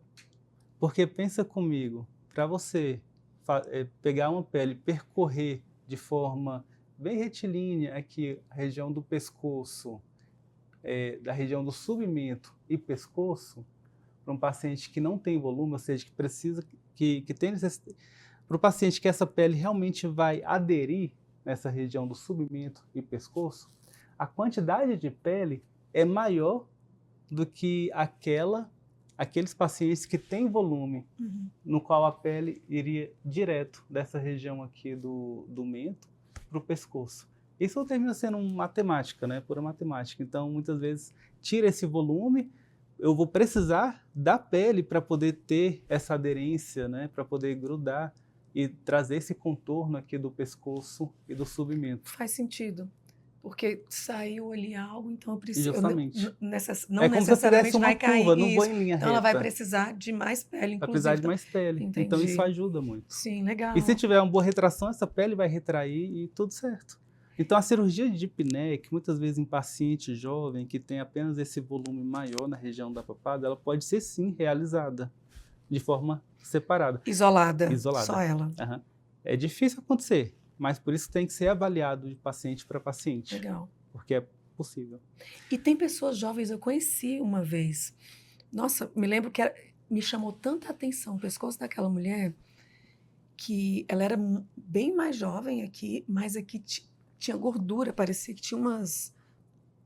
Porque pensa comigo, para você pegar uma pele, percorrer de forma bem retilínea aqui a região do pescoço, da região do submento e pescoço, para um paciente que não tem volume, ou seja, que precisa, que tem necessidade, para o paciente que essa pele realmente vai aderir nessa região do submento e pescoço, a quantidade de pele é maior do que aqueles pacientes que têm volume, no qual a pele iria direto dessa região aqui do mento para o pescoço. Isso termina sendo matemática, né? Pura matemática. Então, muitas vezes, tira esse volume, eu vou precisar da pele para poder ter essa aderência, né? Para poder grudar e trazer esse contorno aqui do pescoço e do submento. Faz sentido. Porque saiu ali algo, então eu preciso. Justamente. Não é como se eu fizesse uma vai cair curva, não isso. vou em linha Então reta. ela vai precisar de mais pele, inclusive. Vai precisar de mais pele. Entendi. Então isso ajuda muito. Sim, legal. E se tiver uma boa retração, essa pele vai retrair e tudo certo. Então a cirurgia de deep neck, muitas vezes em paciente jovem que tem apenas esse volume maior na região da papada, ela pode ser sim realizada de forma separada. Isolada. Isolada. Só ela. Uhum. É difícil acontecer, mas por isso tem que ser avaliado de paciente para paciente. Legal. Porque é possível. E tem pessoas jovens, eu conheci uma vez. Nossa, me lembro que me chamou tanta atenção o pescoço daquela mulher, que ela era bem mais jovem aqui, mas aqui tinha gordura, parecia que tinha umas...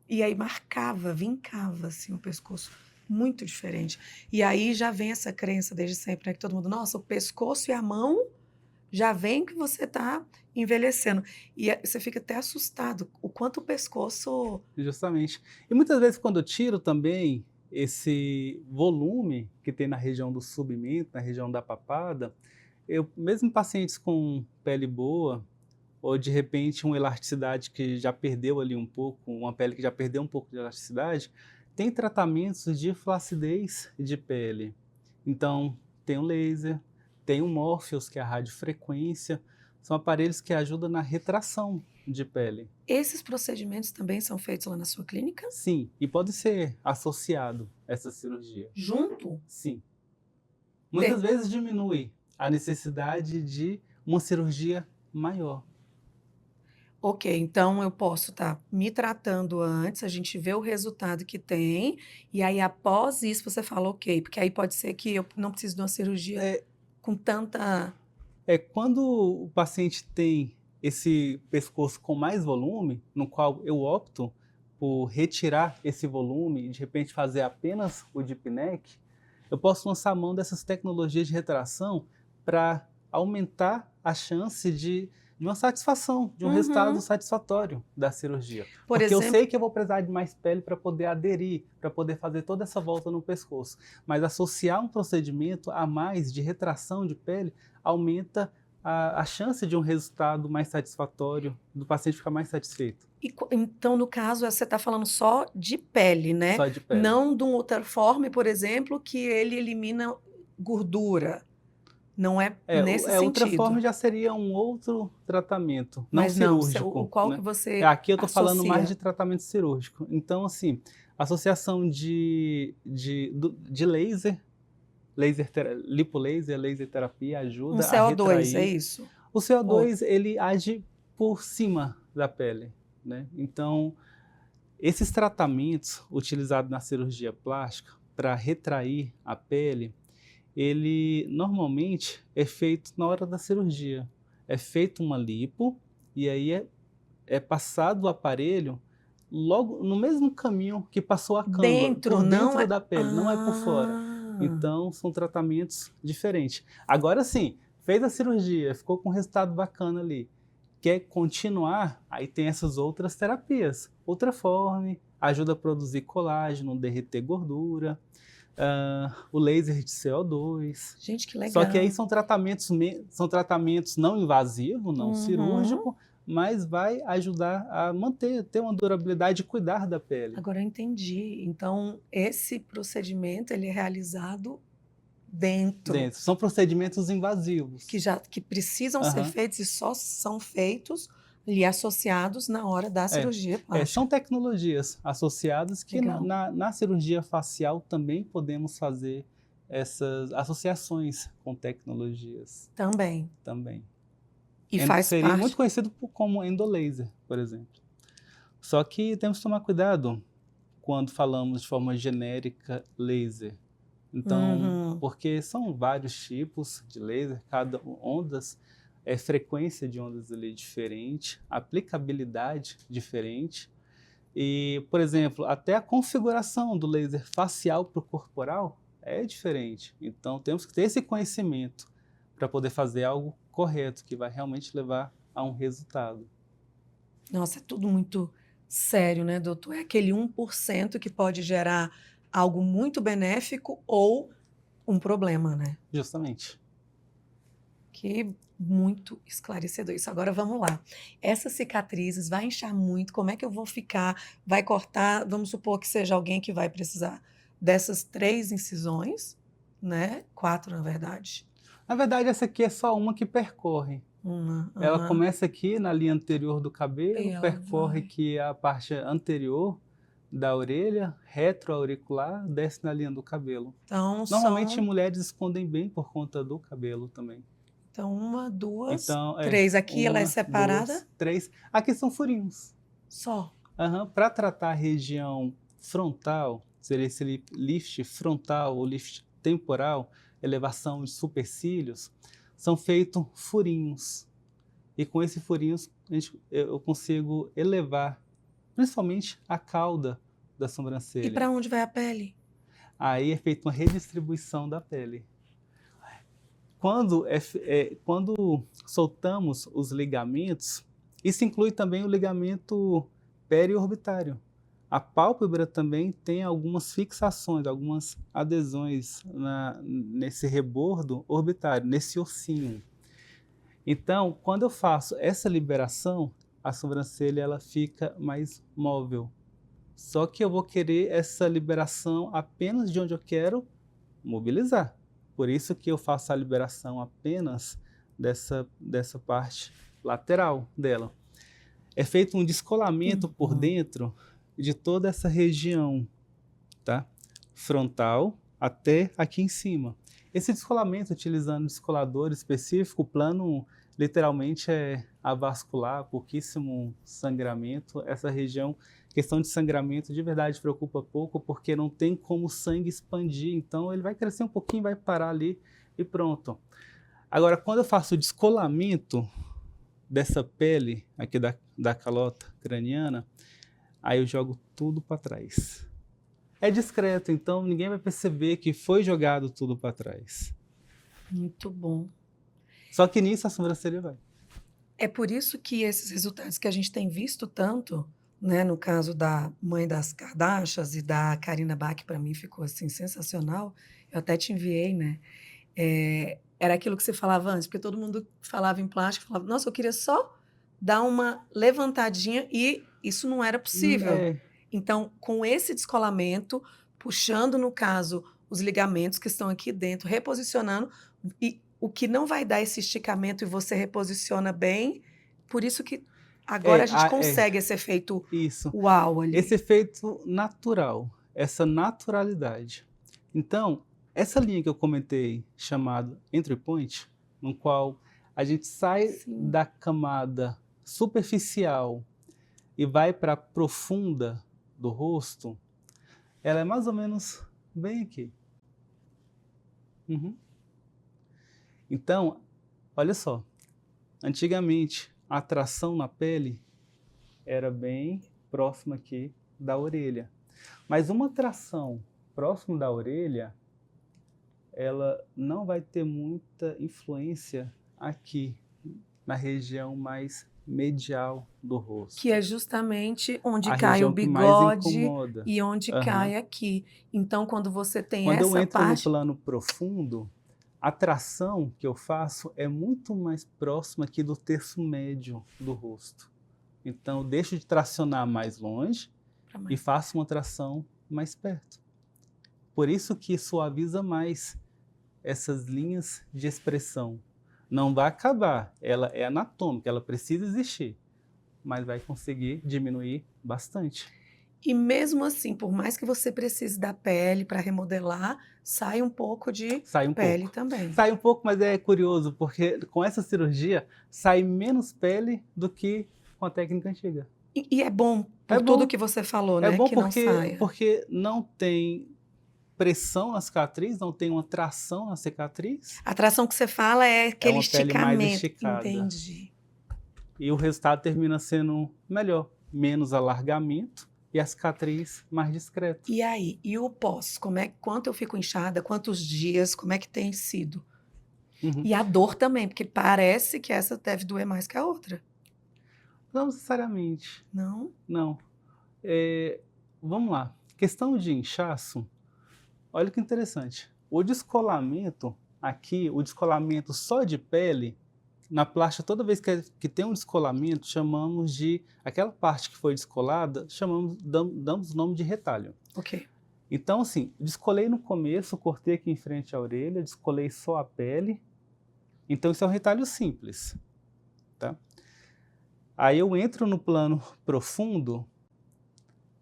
E aí vincava assim o pescoço. Muito diferente. E aí já vem essa crença desde sempre, né? Que todo mundo, nossa, o pescoço e a mão já vem que você está envelhecendo. E você fica até assustado o quanto o pescoço... Justamente. E muitas vezes quando eu tiro também esse volume que tem na região do submento, na região da papada, mesmo pacientes com pele boa, ou de repente uma elasticidade que já perdeu ali um pouco, uma pele que já perdeu um pouco de elasticidade, tem tratamentos de flacidez de pele. Então, tem o laser, tem o Morpheus, que é a radiofrequência, são aparelhos que ajudam na retração de pele. Esses procedimentos também são feitos lá na sua clínica? Sim, e pode ser associado a essa cirurgia. Junto? Sim. Muitas vezes diminui a necessidade de uma cirurgia maior. Ok, então eu posso estar me tratando antes, a gente vê o resultado que tem, e aí após isso você fala ok, porque aí pode ser que eu não precise de uma cirurgia com tanta... Quando o paciente tem esse pescoço com mais volume, no qual eu opto por retirar esse volume e de repente fazer apenas o deep neck, eu posso lançar a mão dessas tecnologias de retração para aumentar a chance de uma satisfação, de um resultado satisfatório da cirurgia. Por Porque exemplo, eu sei que eu vou precisar de mais pele para poder aderir, para poder fazer toda essa volta no pescoço. Mas associar um procedimento a mais de retração de pele aumenta a chance de um resultado mais satisfatório, do paciente ficar mais satisfeito. Então, no caso, você está falando só de pele, né? Só de pele. Não de um Ultraform, por exemplo, que ele elimina gordura. Não é nesse sentido. Ultraform já seria um outro tratamento, não Mas cirúrgico. qual né? que você Aqui eu estou falando associa? mais de tratamento cirúrgico. Então, assim, associação de laser, lipolaser, laser terapia ajuda Um a CO2, retrair. é isso? O CO2, ele age por cima da pele, né? Então, esses tratamentos utilizados na cirurgia plástica para retrair a pele, ele normalmente é feito na hora da cirurgia. É feito uma lipo e aí é passado o aparelho logo no mesmo caminho que passou a câmara, por dentro da pele, não é por fora. Então, são tratamentos diferentes. Agora sim, fez a cirurgia, ficou com um resultado bacana ali. Quer continuar? Aí tem essas outras terapias. Ultraform ajuda a produzir colágeno, derreter gordura. O laser de CO2. Gente, que legal. Só que aí são tratamentos não invasivos, não cirúrgico, mas vai ajudar a ter uma durabilidade e cuidar da pele. Agora eu entendi. Então, esse procedimento ele é realizado dentro. São procedimentos invasivos. Que precisam ser feitos e só são feitos e associados na hora da cirurgia plástica. São tecnologias associadas que na cirurgia facial também podemos fazer essas associações com tecnologias. Também. E Seria muito conhecido como endolaser, por exemplo. Só que temos que tomar cuidado quando falamos de forma genérica laser. Então, porque são vários tipos de laser, cada ondas, frequência de ondas ali diferente, aplicabilidade diferente. E, por exemplo, até a configuração do laser facial para o corporal é diferente. Então, temos que ter esse conhecimento para poder fazer algo correto, que vai realmente levar a um resultado. Nossa, é tudo muito sério, né, doutor? É aquele 1% que pode gerar algo muito benéfico ou um problema, né? Justamente. Que muito esclarecedor isso. Agora vamos lá. Essas cicatrizes vai inchar muito, como é que eu vou ficar? Vai cortar, vamos supor que seja alguém que vai precisar dessas 3 incisões, né? 4, na verdade. Na verdade, essa aqui é só uma que percorre. Ela começa aqui na linha anterior do cabelo, percorre aqui a parte anterior da orelha, retroauricular, desce na linha do cabelo. Então, normalmente mulheres escondem bem por conta do cabelo também. Então, 1, 2, 3. Aqui ela é separada? 2, 3. Aqui são furinhos. Só? Para tratar a região frontal, seria esse lift frontal ou lift temporal, elevação de supercílios, são feitos furinhos. E com esses furinhos eu consigo elevar, principalmente a cauda da sobrancelha. E para onde vai a pele? Aí é feita uma redistribuição da pele. Quando soltamos os ligamentos, isso inclui também o ligamento periorbitário. A pálpebra também tem algumas fixações, algumas adesões nesse rebordo orbitário, nesse ossinho. Então, quando eu faço essa liberação, a sobrancelha ela fica mais móvel. Só que eu vou querer essa liberação apenas de onde eu quero mobilizar. Por isso que eu faço a liberação apenas dessa parte lateral dela. É feito um descolamento por dentro de toda essa região, tá? Frontal até aqui em cima. Esse descolamento, utilizando descolador específico, o plano literalmente é avascular, pouquíssimo sangramento. Essa região, questão de sangramento, de verdade preocupa pouco, porque não tem como o sangue expandir. Então ele vai crescer um pouquinho, vai parar ali e pronto. Agora, quando eu faço o descolamento dessa pele aqui da calota craniana, aí eu jogo tudo para trás. É discreto, então ninguém vai perceber que foi jogado tudo para trás. Muito bom. Só que nisso a sobrancelha vai. É por isso que esses resultados que a gente tem visto tanto, né, no caso da mãe das Kardashians e da Karina Bach, para mim ficou assim sensacional. Eu até te enviei, né? Era aquilo que você falava antes, porque todo mundo falava em plástico, falava, nossa, eu queria só dar uma levantadinha e isso não era possível. É, Então, com esse descolamento, puxando, no caso, os ligamentos que estão aqui dentro, reposicionando, e o que não vai dar esse esticamento e você reposiciona bem, por isso que agora a gente consegue esse efeito isso. uau ali. Esse efeito natural, essa naturalidade. Então, essa linha que eu comentei, chamada entry point, no qual a gente sai Sim. da camada superficial e vai para a profunda do rosto, ela é mais ou menos bem aqui. Uhum. Então, olha só, antigamente a tração na pele era bem próxima aqui da orelha, mas uma tração próximo da orelha, ela não vai ter muita influência aqui na região mais medial do rosto. Que é justamente onde A cai o região que mais bigode incomoda. e onde cai aqui. Então, quando você tem Quando eu essa entro no parte, plano profundo, a tração que eu faço é muito mais próxima aqui do terço médio do rosto. Então, eu deixo de tracionar mais longe e faço uma tração mais perto. Por isso que suaviza mais essas linhas de expressão. Não vai acabar, ela é anatômica, ela precisa existir, mas vai conseguir diminuir bastante. E mesmo assim, por mais que você precise da pele para remodelar, sai um pouco de pele também. Sai um pouco, mas é curioso, porque com essa cirurgia sai menos pele do que com a técnica antiga. E é bom, por tudo que você falou, né? É bom que não saia. porque não tem pressão na cicatriz, não tem uma tração na cicatriz. A tração que você fala é aquele uma pele mais esticamento. esticada. Entendi. E o resultado termina sendo melhor, menos alargamento e a cicatriz mais discreta. E aí, e o pós? Quanto eu fico inchada, quantos dias, como é que tem sido? Uhum. E a dor também, porque parece que essa deve doer mais que a outra. Não necessariamente. Não? Não. Vamos lá. Questão de inchaço, olha que interessante. O descolamento aqui, o descolamento só de pele, na plástica, toda vez que tem um descolamento, chamamos de, aquela parte que foi descolada, damos o nome de retalho. Ok. Então, assim, descolei no começo, cortei aqui em frente à orelha, descolei só a pele. Então, isso é um retalho simples, tá? Aí eu entro no plano profundo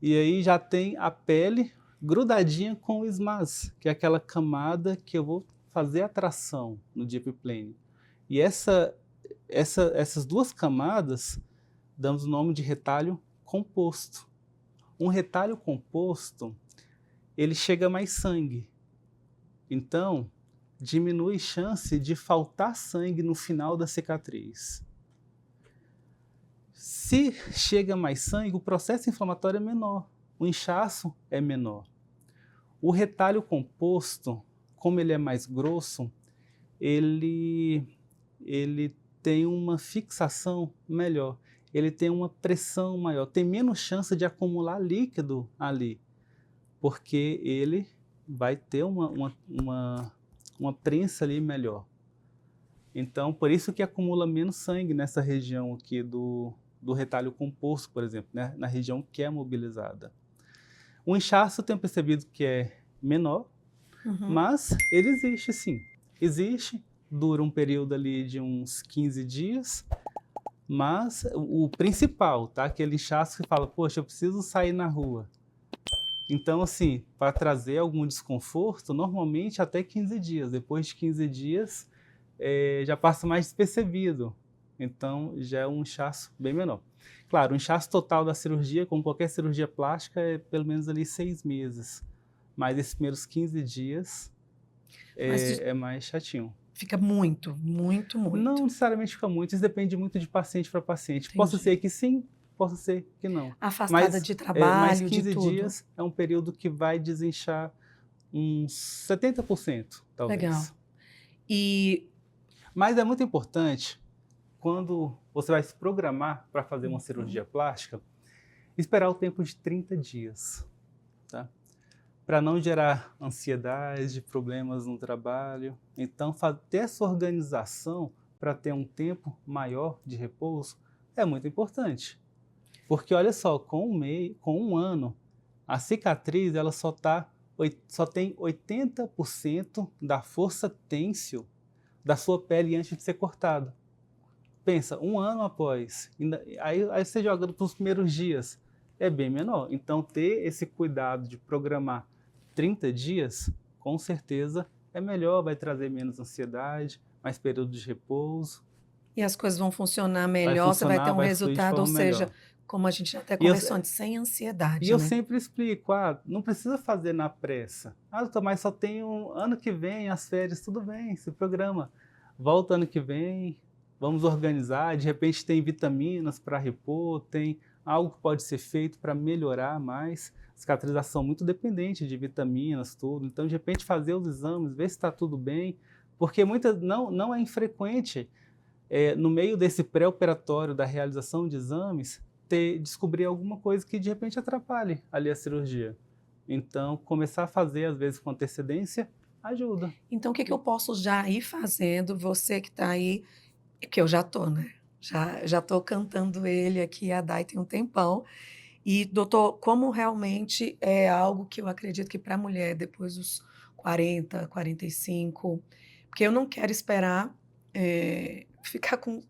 e aí já tem a pele grudadinha com o SMAS, que é aquela camada que eu vou fazer a tração no deep plane. E essas duas camadas damos o nome de retalho composto. Um retalho composto, ele chega mais sangue. Então, diminui chance de faltar sangue no final da cicatriz. Se chega mais sangue, o processo inflamatório é menor, o inchaço é menor. O retalho composto, como ele é mais grosso, ele tem uma fixação melhor, ele tem uma pressão maior, tem menos chance de acumular líquido ali, porque ele vai ter uma prensa ali melhor. Então, por isso que acumula menos sangue nessa região aqui do retalho composto, por exemplo, né? Na região que é mobilizada. O inchaço eu tenho percebido que é menor, mas ele existe sim. Existe, dura um período ali de uns 15 dias, mas o principal, tá? Aquele inchaço que fala, poxa, eu preciso sair na rua. Então, assim, para trazer algum desconforto, normalmente até 15 dias. Depois de 15 dias, já passa mais despercebido. Então, já é um inchaço bem menor. Claro, o inchaço total da cirurgia, como qualquer cirurgia plástica, é pelo menos ali 6 meses. Mas esses primeiros 15 dias é mais chatinho. fica muito, muito, Não muito. necessariamente fica muito, isso depende muito de paciente para paciente. Possa Entendi. ser que sim, possa ser que não. Afastada Mas, de mais trabalho, de 15 tudo. dias é um período que vai desinchar uns 70%, Legal. talvez. E Mas é muito importante, quando você vai se programar para fazer uma cirurgia plástica, esperar o tempo de 30 dias, tá? Para não gerar ansiedade, problemas no trabalho. Então, ter essa organização para ter um tempo maior de repouso é muito importante. Porque olha só, com um ano, a cicatriz ela só tem 80% da força têncil da sua pele antes de ser cortado. Pensa, um ano após, aí você joga para os primeiros dias, é bem menor. Então, ter esse cuidado de programar 30 dias, com certeza é melhor, vai trazer menos ansiedade, mais período de repouso, as coisas vão funcionar vai melhor, você vai ter funcionar, um vai fluir de resultado, ou forma seja, melhor. como a gente até E eu, conversou antes, sem e ansiedade, eu né? sempre explico, não precisa fazer na pressa. Doutor, mas só tem ano que vem, as férias, tudo bem, se programa. Volta ano que vem, vamos organizar, de repente tem vitaminas para repor, tem algo que pode ser feito para melhorar mais. Cicatrização muito dependente de vitaminas, tudo. Então, de repente, fazer os exames, ver se está tudo bem, porque não é infrequente, no meio desse pré-operatório da realização de exames, descobrir alguma coisa que de repente atrapalhe ali a cirurgia. Então, começar a fazer, às vezes, com antecedência, ajuda. Então, o que eu posso já ir fazendo, você que está aí, que eu já estou, né? Já estou cantando ele aqui, a Dai tem um tempão. E, doutor, como realmente é algo que eu acredito que para a mulher, depois dos 40, 45, porque eu não quero esperar ficar com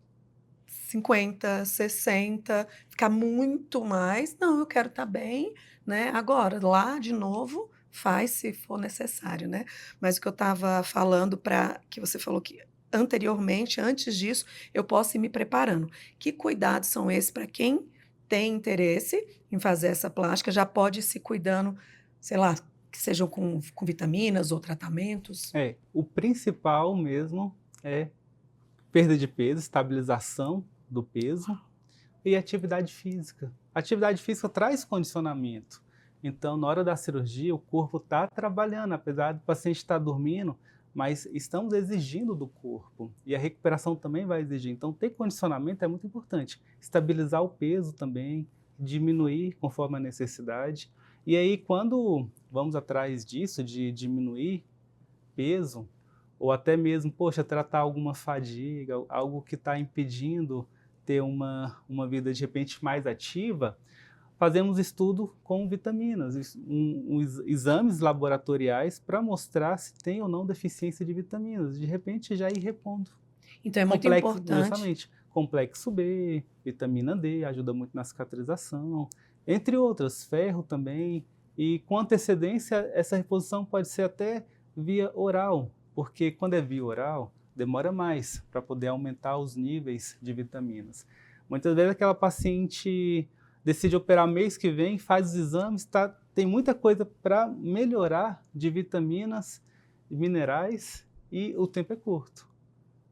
50, 60, ficar muito mais. Não, eu quero estar bem, né? Agora, lá de novo, faz se for necessário, né? Mas o que eu estava falando para que você falou que anteriormente, antes disso, eu posso ir me preparando. Que cuidados são esses para quem tem interesse em fazer essa plástica, já pode ir se cuidando, sei lá, que sejam com vitaminas ou tratamentos? O principal mesmo é perda de peso, estabilização do peso e atividade física. Atividade física traz condicionamento. Então, na hora da cirurgia, o corpo está trabalhando, apesar do paciente estar dormindo, mas estamos exigindo do corpo. E a recuperação também vai exigir. Então, ter condicionamento é muito importante. Estabilizar o peso também, diminuir conforme a necessidade. E aí, quando vamos atrás disso, de diminuir peso, ou até mesmo, poxa, tratar alguma fadiga, algo que está impedindo ter uma vida de repente mais ativa, fazemos estudo com vitaminas, exames laboratoriais para mostrar se tem ou não deficiência de vitaminas. De repente já ir repondo. Então, é muito Complexo, importante. justamente, complexo B, vitamina D, ajuda muito na cicatrização, entre outras, ferro também. E com antecedência, essa reposição pode ser até via oral, porque quando é via oral, demora mais para poder aumentar os níveis de vitaminas. Muitas vezes aquela paciente decide operar mês que vem, faz os exames, tem muita coisa para melhorar de vitaminas e minerais e o tempo é curto.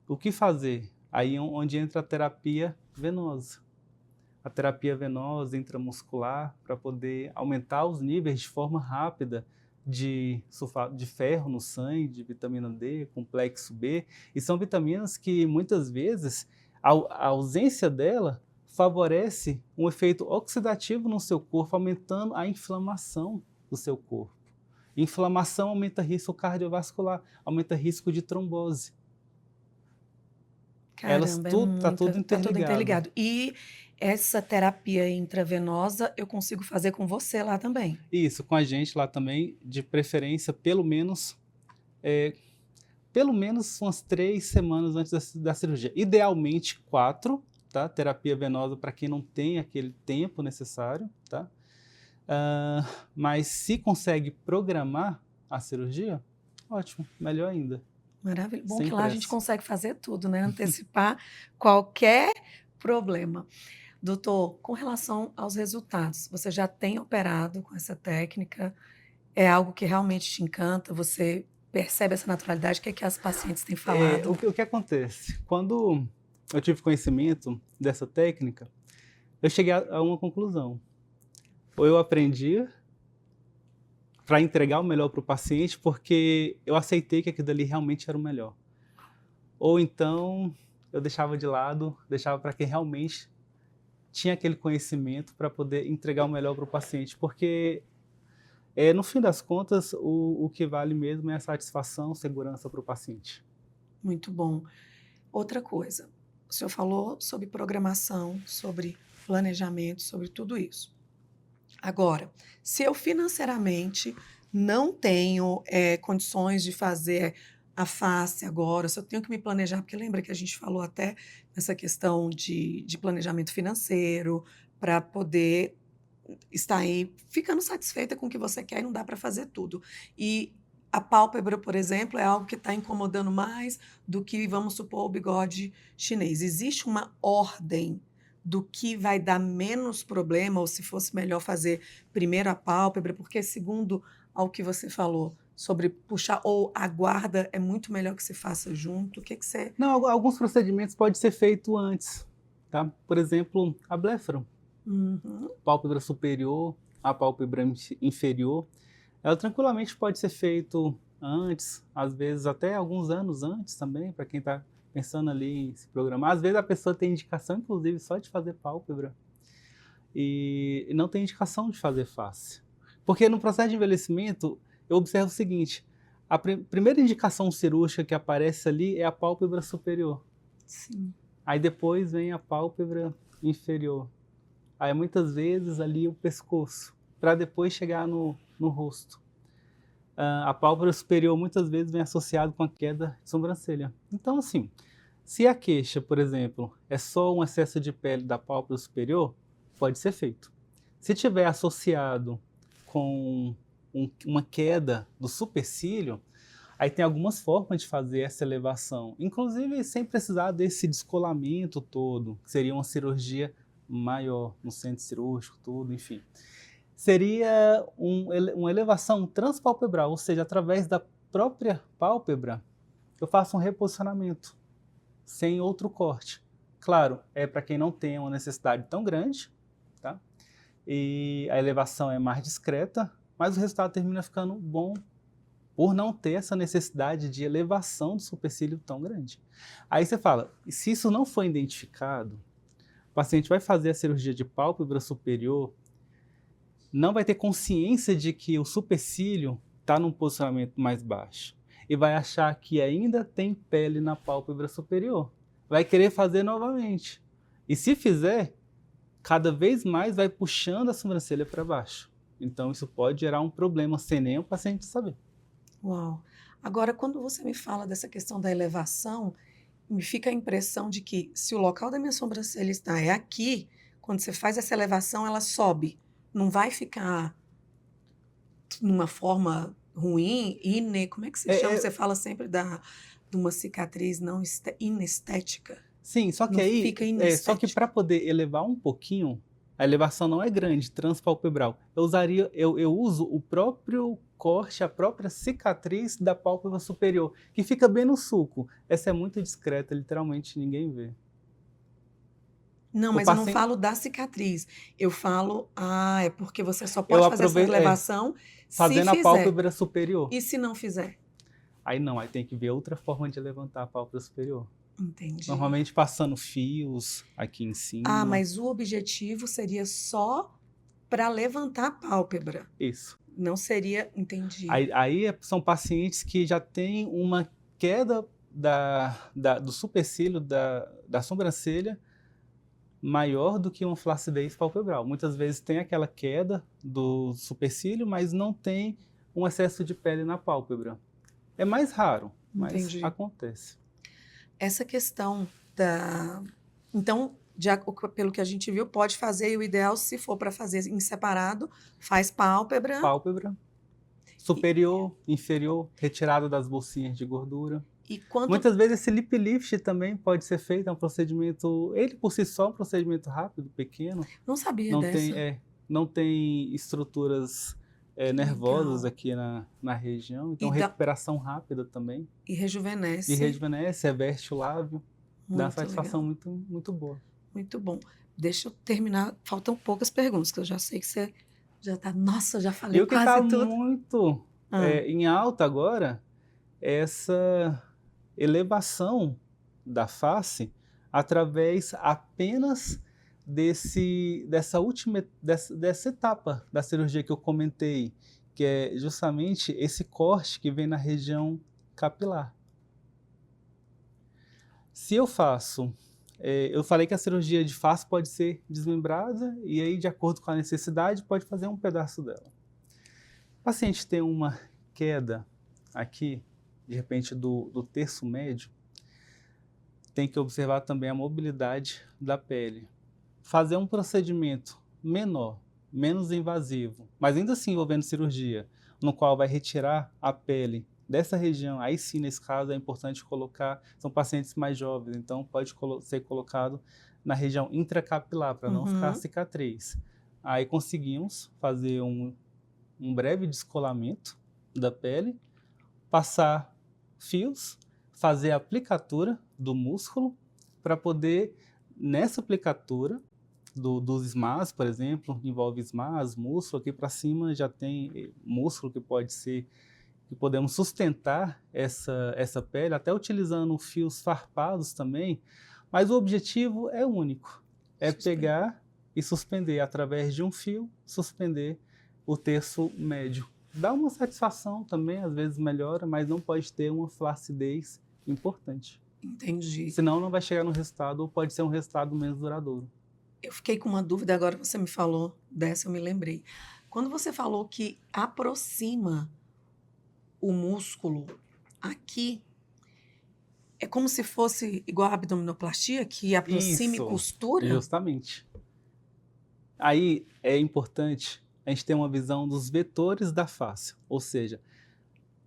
O que fazer? Aí é onde entra a terapia venosa. A terapia venosa intramuscular para poder aumentar os níveis de forma rápida de sulfato de ferro no sangue, de vitamina D, complexo B, e são vitaminas que muitas vezes a ausência dela favorece um efeito oxidativo no seu corpo, aumentando a inflamação do seu corpo. Inflamação aumenta risco cardiovascular, aumenta risco de trombose. Caramba, Tá tudo tá tudo interligado. interligado. E essa terapia intravenosa eu consigo fazer com você lá também? Isso, com a gente lá também, de preferência, pelo menos umas 3 semanas antes da cirurgia. Idealmente 4, tá? Terapia venosa para quem não tem aquele tempo necessário, tá? Mas se consegue programar a cirurgia, ótimo, melhor ainda. Maravilha. Bom Sem que lá a gente pressa. consegue fazer tudo, né? Antecipar qualquer problema. Doutor, com relação aos resultados, você já tem operado com essa técnica? É algo que realmente te encanta? Você percebe essa naturalidade? O que é que as pacientes têm É, falado? o que acontece? Quando eu tive conhecimento dessa técnica, eu cheguei a uma conclusão. Ou eu aprendia para entregar o melhor para o paciente, porque eu aceitei que aquilo ali realmente era o melhor. Ou então eu deixava de lado, deixava para quem realmente tinha aquele conhecimento para poder entregar o melhor para o paciente, porque no fim das contas o que vale mesmo é a satisfação, segurança para o paciente. Muito bom. Outra coisa, o senhor falou sobre programação, sobre planejamento, sobre tudo isso. Agora, se eu financeiramente não tenho condições de fazer a face agora, se eu tenho que me planejar, porque lembra que a gente falou até nessa questão de planejamento financeiro, para poder estar aí ficando satisfeita com o que você quer e não dá para fazer tudo. E a pálpebra, por exemplo, é algo que está incomodando mais do que, vamos supor, o bigode chinês. Existe uma ordem do que vai dar menos problema, ou se fosse melhor fazer primeiro a pálpebra, porque segundo ao que você falou sobre puxar, ou a guarda é muito melhor que se faça junto, o que você... Não, alguns procedimentos podem ser feitos antes, tá? Por exemplo, a blefaro, Uhum. pálpebra superior, a pálpebra inferior, ela tranquilamente pode ser feito antes, às vezes até alguns anos antes também, para quem está pensando ali em se programar. Às vezes a pessoa tem indicação, inclusive, só de fazer pálpebra e não tem indicação de fazer face. Porque no processo de envelhecimento, eu observo o seguinte, a primeira indicação cirúrgica que aparece ali é a pálpebra superior. Sim. Aí depois vem a pálpebra inferior. Aí muitas vezes ali o pescoço, para depois chegar no rosto. A pálpebra superior muitas vezes vem associado com a queda de sobrancelha. Então assim, se a queixa, por exemplo, é só um excesso de pele da pálpebra superior, pode ser feito. Se tiver associado com uma queda do supercílio, aí tem algumas formas de fazer essa elevação, inclusive sem precisar desse descolamento todo, que seria uma cirurgia maior no centro cirúrgico, tudo, enfim. Seria uma elevação transpalpebral, ou seja, através da própria pálpebra, eu faço um reposicionamento, sem outro corte. Claro, é para quem não tem uma necessidade tão grande, tá? E a elevação é mais discreta, mas o resultado termina ficando bom por não ter essa necessidade de elevação do supercílio tão grande. Aí você fala, se isso não for identificado, o paciente vai fazer a cirurgia de pálpebra superior, não vai ter consciência de que o supercílio está num posicionamento mais baixo e vai achar que ainda tem pele na pálpebra superior. Vai querer fazer novamente. E se fizer, cada vez mais vai puxando a sobrancelha para baixo. Então isso pode gerar um problema sem nem o paciente saber. Uau! Agora, quando você me fala dessa questão da elevação, me fica a impressão de que se o local da minha sobrancelha está aqui, quando você faz essa elevação, ela sobe. Não vai ficar numa forma ruim, como é que se chama? Você fala sempre de uma cicatriz não inestética. Sim, só que Não aí, fica só que inestético. para poder elevar um pouquinho, a elevação não é grande, transpalpebral. Eu uso o próprio corte, a própria cicatriz da pálpebra superior, que fica bem no sulco. Essa é muito discreta, literalmente ninguém vê. Não, O mas eu não paciente, falo da cicatriz. Eu falo, é porque você só eu pode fazer essa aproveito, elevação se fazendo a fizer. pálpebra superior. E se não fizer? Aí não, aí tem que ver outra forma de levantar a pálpebra superior. Entendi. Normalmente passando fios aqui em cima. Mas o objetivo seria só para levantar a pálpebra. Isso. Não seria, entendi. Aí são pacientes que já têm uma queda do supercílio da sobrancelha maior do que uma flacidez palpebral. Muitas vezes tem aquela queda do supercílio, mas não tem um excesso de pele na pálpebra. É mais raro, mas Entendi. acontece. Essa questão da... Então, pelo que a gente viu, pode fazer, e o ideal, se for para fazer em separado, faz pálpebra. Pálpebra, superior, inferior, retirada das bolsinhas de gordura. E quanto... Muitas vezes esse lip lift também pode ser feito, é um procedimento, ele por si só é um procedimento rápido, pequeno. Não sabia Não dessa. tem, não tem estruturas nervosas Legal. aqui na região, então E dá recuperação rápida também. e E rejuvenesce. rejuvenesce, reverte o lábio, dá uma Muito satisfação legal, muito, muito boa. muito bom. Deixa eu terminar, faltam poucas perguntas, que eu já sei que você já está. Nossa, já E falei o que está quase tudo. muito Hã. em alta agora é essa elevação da face através apenas dessa etapa da cirurgia que eu comentei, que é justamente esse corte que vem na região capilar. Se eu faço, eu falei que a cirurgia de face pode ser desmembrada e aí, de acordo com a necessidade, pode fazer um pedaço dela. O paciente tem uma queda aqui, de repente, do terço médio, tem que observar também a mobilidade da pele. Fazer um procedimento menor, menos invasivo, mas ainda assim envolvendo cirurgia, no qual vai retirar a pele dessa região, aí sim, nesse caso, é importante colocar, são pacientes mais jovens, então pode ser colocado na região intracapilar, para não ficar Uhum. cicatriz. Aí conseguimos fazer um breve descolamento da pele, passar fios, fazer a aplicatura do músculo, para poder, nessa aplicatura dos SMAs, por exemplo, envolve SMAs, músculo, aqui para cima já tem músculo que podemos sustentar essa pele, até utilizando fios farpados também, mas o objetivo é único, é Suspeito. pegar e suspender através de um fio, suspender o terço médio. Dá uma satisfação também, às vezes melhora, mas não pode ter uma flacidez importante. Entendi. Senão não vai chegar no resultado, ou pode ser um resultado menos duradouro. Eu fiquei com uma dúvida, agora você me falou dessa, eu me lembrei. Quando você falou que aproxima o músculo aqui, é como se fosse igual a abdominoplastia, que aproxima e Isso, costura? justamente. Aí é importante a gente ter uma visão dos vetores da face, ou seja,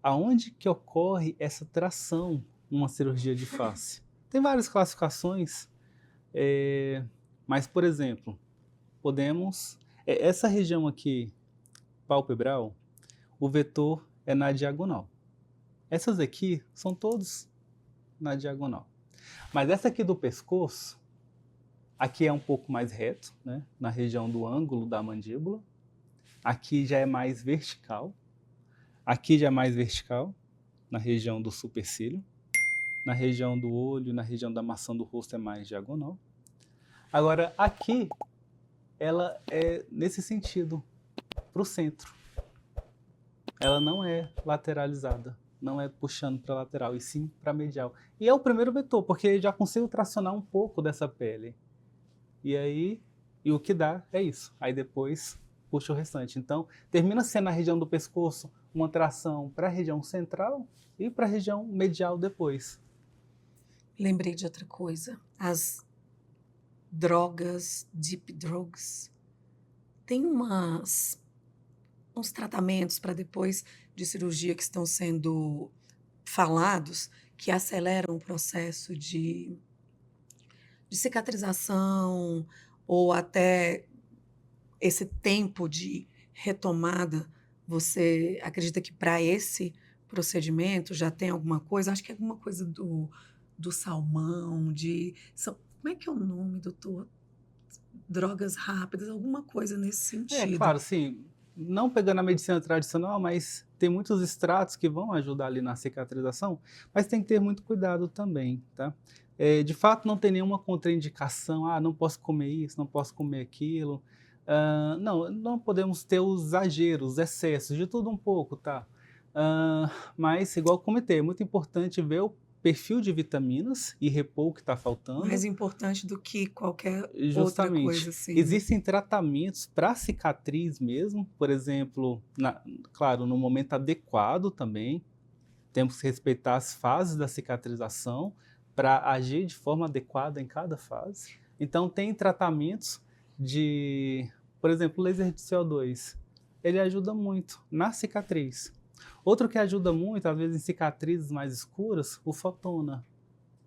aonde que ocorre essa tração numa cirurgia de face. Tem várias classificações, mas, por exemplo, essa região aqui, palpebral, o vetor é na diagonal. Essas aqui são todos na diagonal. Mas essa aqui do pescoço, aqui é um pouco mais reto, né, na região do ângulo da mandíbula. Aqui já é mais vertical. Aqui já é mais vertical, na região do supercílio. Na região do olho, na região da maçã do rosto é mais diagonal. Agora, aqui, ela é nesse sentido, para o centro. Ela não é lateralizada, não é puxando para a lateral, e sim para a medial. E é o primeiro vetor, porque já consigo tracionar um pouco dessa pele. E o que dá é isso. Aí depois puxa o restante. Então, termina sendo na região do pescoço uma tração para a região central e para a região medial depois. Lembrei de outra coisa. As drogas, deep drugs, tem uns tratamentos para depois de cirurgia que estão sendo falados, que aceleram o processo de cicatrização, ou até esse tempo de retomada. Você acredita que para esse procedimento já tem alguma coisa? Acho que é alguma coisa do salmão, como é que é o nome, doutor? Drogas rápidas, alguma coisa nesse sentido. Claro, sim, não pegando a medicina tradicional, mas tem muitos extratos que vão ajudar ali na cicatrização, mas tem que ter muito cuidado também, tá? De fato, não tem nenhuma contraindicação, não posso comer isso, não posso comer aquilo. Não podemos ter os exageros, os excessos, de tudo um pouco, tá? Mas, igual eu comentei, é muito importante ver o perfil de vitaminas e repor o que está faltando. Mais importante do que qualquer outra Justamente. coisa assim, né? Existem tratamentos para cicatriz mesmo, por exemplo, claro, no momento adequado também. Temos que respeitar as fases da cicatrização para agir de forma adequada em cada fase. Então, tem tratamentos por exemplo, laser de CO2. Ele ajuda muito na cicatriz. Outro que ajuda muito, às vezes em cicatrizes mais escuras, o fotona.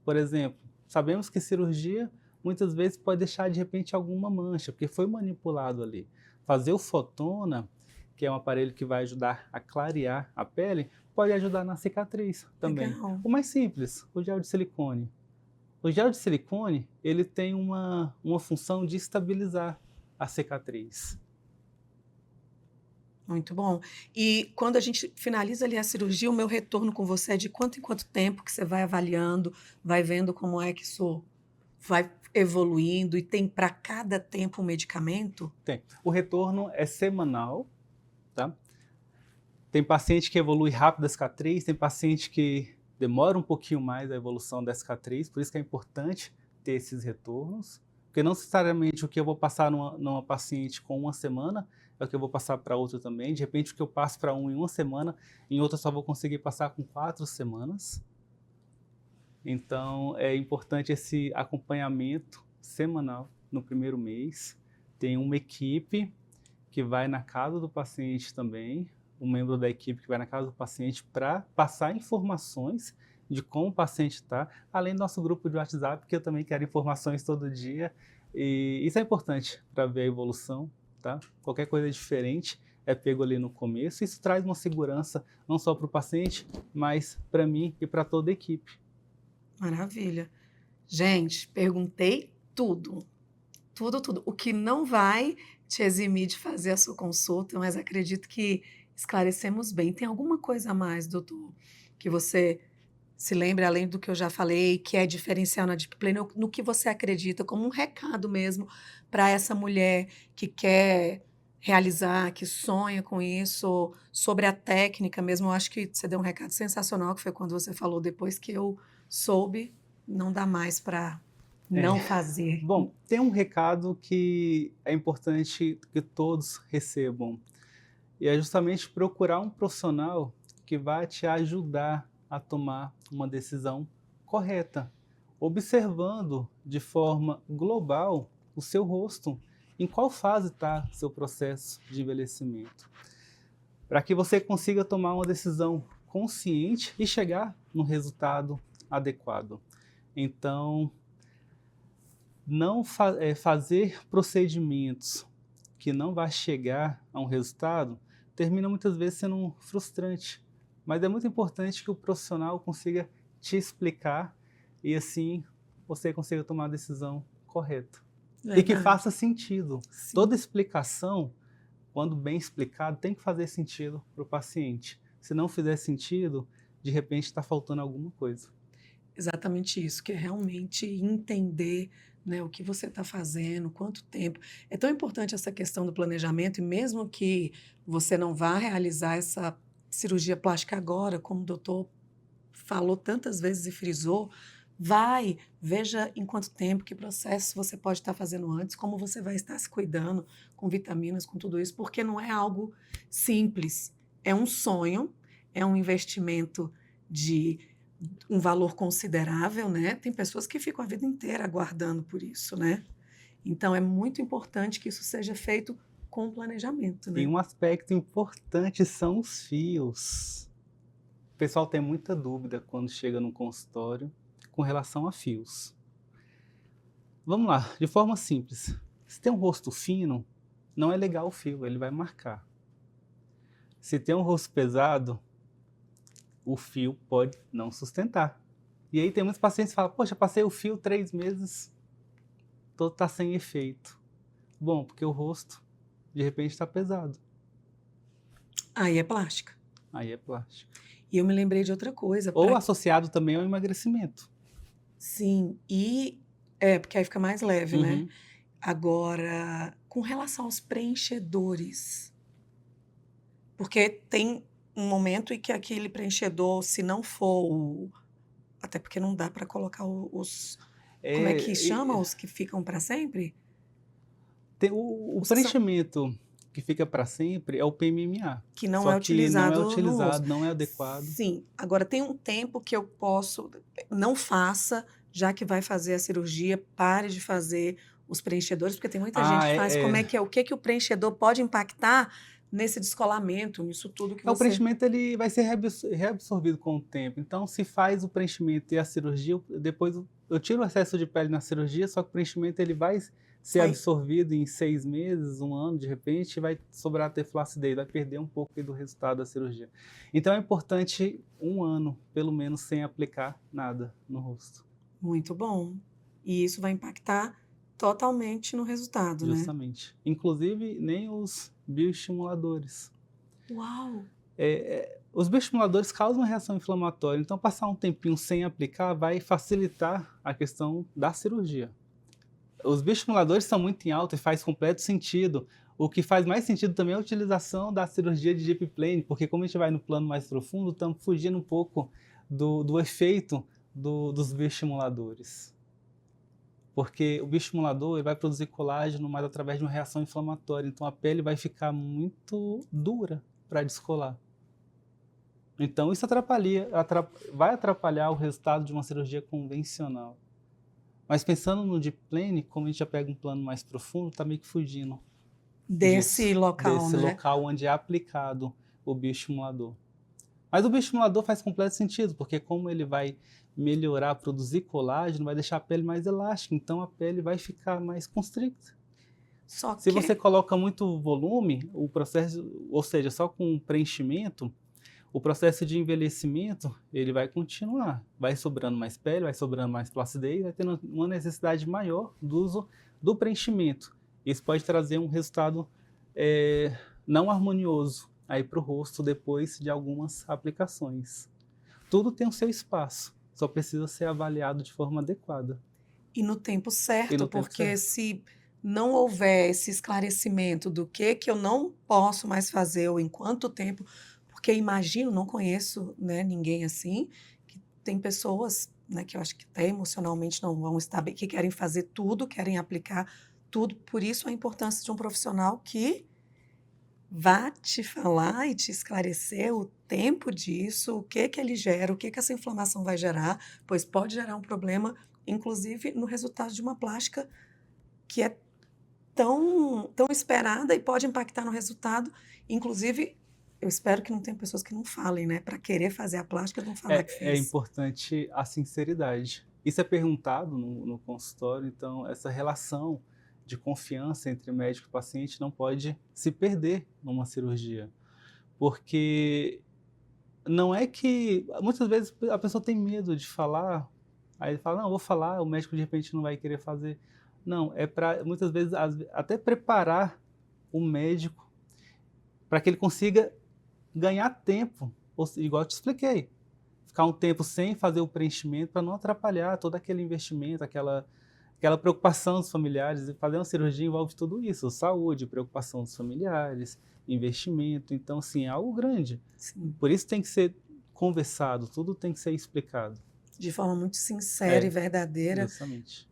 Por exemplo, sabemos que cirurgia muitas vezes pode deixar de repente alguma mancha, porque foi manipulado ali. Fazer o fotona, que é um aparelho que vai ajudar a clarear a pele, pode ajudar na cicatriz também. Legal. O mais simples, o gel de silicone. O gel de silicone, ele tem uma função de estabilizar a cicatriz. Muito bom. E quando a gente finaliza ali a cirurgia, o meu retorno com você é de quanto em quanto tempo que você vai avaliando, vai vendo como é que isso vai evoluindo e tem para cada tempo um medicamento? Tem. O retorno é semanal, tá? Tem paciente que evolui rápido a cicatriz, tem paciente que demora um pouquinho mais a evolução da cicatriz, por isso que é importante ter esses retornos, porque não necessariamente o que eu vou passar numa paciente com uma semana é o que eu vou passar para outra também. De repente, o que eu passo para um em uma semana, em outra só vou conseguir passar com 4 semanas. Então, é importante esse acompanhamento semanal no primeiro mês. Tem uma equipe que vai na casa do paciente também, um membro da equipe que vai na casa do paciente para passar informações de como o paciente está, além do nosso grupo de WhatsApp, que eu também quero informações todo dia. E isso é importante para ver a evolução, tá? Qualquer coisa diferente é pego ali no começo. Isso traz uma segurança não só para o paciente, mas para mim e para toda a equipe. Maravilha. Gente, perguntei tudo. Tudo, tudo. O que não vai te eximir de fazer a sua consulta, mas acredito que esclarecemos bem. Tem alguma coisa a mais, doutor, que você se lembre, além do que eu já falei, que é diferencial na Deep Play, no que você acredita, como um recado mesmo para essa mulher que quer realizar, que sonha com isso, sobre a técnica mesmo. Eu acho que você deu um recado sensacional, que foi quando você falou, depois que eu soube, não dá mais para não fazer. Bom, tem um recado que é importante que todos recebam, e é justamente procurar um profissional que vai te ajudar a tomar uma decisão correta, observando de forma global o seu rosto, em qual fase está seu processo de envelhecimento, para que você consiga tomar uma decisão consciente e chegar no resultado adequado. Então, não fazer procedimentos que não vai chegar a um resultado termina muitas vezes sendo frustrante. Mas é muito importante que o profissional consiga te explicar e assim você consiga tomar a decisão correta. Verdade. E que faça sentido. Sim. Toda explicação, quando bem explicado, tem que fazer sentido para o paciente. Se não fizer sentido, de repente está faltando alguma coisa. Exatamente isso, que é realmente entender, né, o que você está fazendo, quanto tempo. É tão importante essa questão do planejamento, e mesmo que você não vá realizar essa cirurgia plástica agora, como o doutor falou tantas vezes e frisou, veja em quanto tempo, que processo você pode estar fazendo antes, como você vai estar se cuidando com vitaminas, com tudo isso, porque não é algo simples. É um sonho, é um investimento de um valor considerável, né? Tem pessoas que ficam a vida inteira aguardando por isso, né? Então, é muito importante que isso seja feito com planejamento, né? E um aspecto importante são os fios. O pessoal tem muita dúvida quando chega no consultório com relação a fios. Vamos lá, de forma simples. Se tem um rosto fino, não é legal o fio, ele vai marcar. Se tem um rosto pesado, o fio pode não sustentar. E aí tem muitos pacientes que falam, poxa, passei o fio 3 meses, tá sem efeito. Bom, porque o rosto, de repente, está pesado. Aí é plástica. Aí é plástico. E eu me lembrei de outra coisa. Ou associado também ao emagrecimento. Sim, porque aí fica mais leve, né? Agora, com relação aos preenchedores, porque tem um momento em que aquele preenchedor, se não for até porque não dá para colocar os... como é que chama os que ficam para sempre? O preenchimento que fica para sempre é o PMMA. Que não é utilizado. Não é utilizado, não é adequado. Sim. Agora, tem um tempo que eu posso... Não faça, já que vai fazer a cirurgia, pare de fazer os preenchedores, porque tem muita gente que faz. Como é que é? O que o preenchedor pode impactar nesse descolamento, nisso tudo que você... O preenchimento ele vai ser reabsorvido com o tempo. Então, se faz o preenchimento e a cirurgia, depois eu tiro o excesso de pele na cirurgia, só que o preenchimento ele vai ser Vai. absorvido em 6 meses, 1 ano, de repente, vai sobrar ter flacidez, vai perder um pouco aí do resultado da cirurgia. Então é importante 1 ano, pelo menos, sem aplicar nada no rosto. Muito bom. E isso vai impactar totalmente no resultado, né? Justamente. Inclusive, nem os bioestimuladores. Uau! Os bioestimuladores causam uma reação inflamatória, então passar um tempinho sem aplicar vai facilitar a questão da cirurgia. Os bioestimuladores são muito em alta e faz completo sentido. O que faz mais sentido também é a utilização da cirurgia de deep plane, porque como a gente vai no plano mais profundo, estamos fugindo um pouco do efeito dos bioestimuladores. Porque o bioestimulador ele vai produzir colágeno, mas através de uma reação inflamatória, então a pele vai ficar muito dura para descolar. Então isso vai atrapalhar o resultado de uma cirurgia convencional. Mas pensando no deep plane, como a gente já pega um plano mais profundo, está meio que fugindo Desse local, desse né? local onde é aplicado o bioestimulador. Mas o bioestimulador faz completo sentido, porque como ele vai melhorar, produzir colágeno, vai deixar a pele mais elástica, então a pele vai ficar mais constricta. Só Se que você coloca muito volume, o processo, ou seja, só com preenchimento, o processo de envelhecimento ele vai continuar. Vai sobrando mais pele, vai sobrando mais flacidez, vai tendo uma necessidade maior do uso do preenchimento. Isso pode trazer um resultado não harmonioso aí para o rosto depois de algumas aplicações. Tudo tem o seu espaço, só precisa ser avaliado de forma adequada. e no tempo certo, E no tempo porque certo. se não houver esse esclarecimento do que eu não posso mais fazer ou em quanto tempo, porque imagino, não conheço, né, ninguém assim, que tem pessoas, né, que eu acho que até emocionalmente não vão estar bem, que querem fazer tudo, querem aplicar tudo, por isso a importância de um profissional que vá te falar e te esclarecer o tempo disso, o que ele gera, o que essa inflamação vai gerar, pois pode gerar um problema, inclusive no resultado de uma plástica que é tão esperada e pode impactar no resultado. Inclusive, eu espero que não tenha pessoas que não falem, né? Para querer fazer a plástica, não falar que É fez. importante a sinceridade. Isso é perguntado no consultório, então essa relação de confiança entre médico e paciente não pode se perder numa cirurgia. Porque não é que... Muitas vezes a pessoa tem medo de falar, aí ele fala, não, eu vou falar, o médico de repente não vai querer fazer. Não, é para muitas vezes até preparar o médico para que ele consiga ganhar tempo, igual eu te expliquei. Ficar um tempo sem fazer o preenchimento para não atrapalhar todo aquele investimento, aquela preocupação dos familiares. E fazer uma cirurgia envolve tudo isso, saúde, preocupação dos familiares, investimento. Então, assim, é algo grande. Sim, Por isso tem que ser conversado, tudo tem que ser explicado. de forma muito sincera e É, verdadeira, justamente.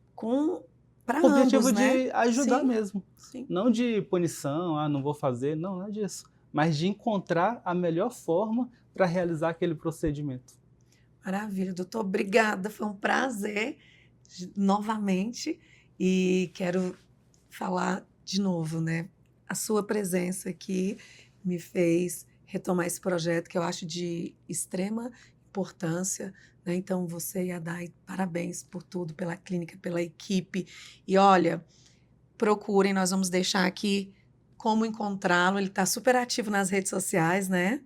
para Com o ambos, objetivo né? de ajudar Sim, mesmo. sim. Não de punição, não vou fazer, não é disso. Mas de encontrar a melhor forma para realizar aquele procedimento. Maravilha, doutor. Obrigada. Foi um prazer novamente. E quero falar de novo, né? A sua presença aqui me fez retomar esse projeto que eu acho de extrema importância, né? Então, você e a Dai, parabéns por tudo, pela clínica, pela equipe. E olha, procurem, nós vamos deixar aqui como encontrá-lo. Ele está super ativo nas redes sociais, né?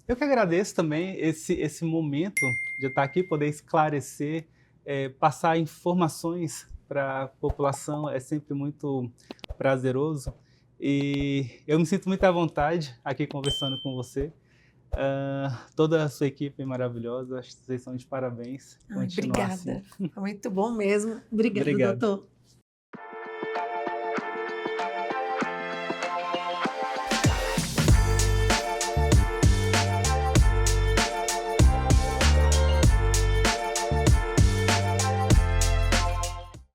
Eu que agradeço também esse momento de estar aqui, poder esclarecer, passar informações para a população, é sempre muito prazeroso. E eu me sinto muito à vontade aqui conversando com você. Toda a sua equipe é maravilhosa, acho que vocês são de parabéns. Ai, Continuar assim. obrigada. Foi muito bom mesmo. Obrigada, Obrigado. doutor.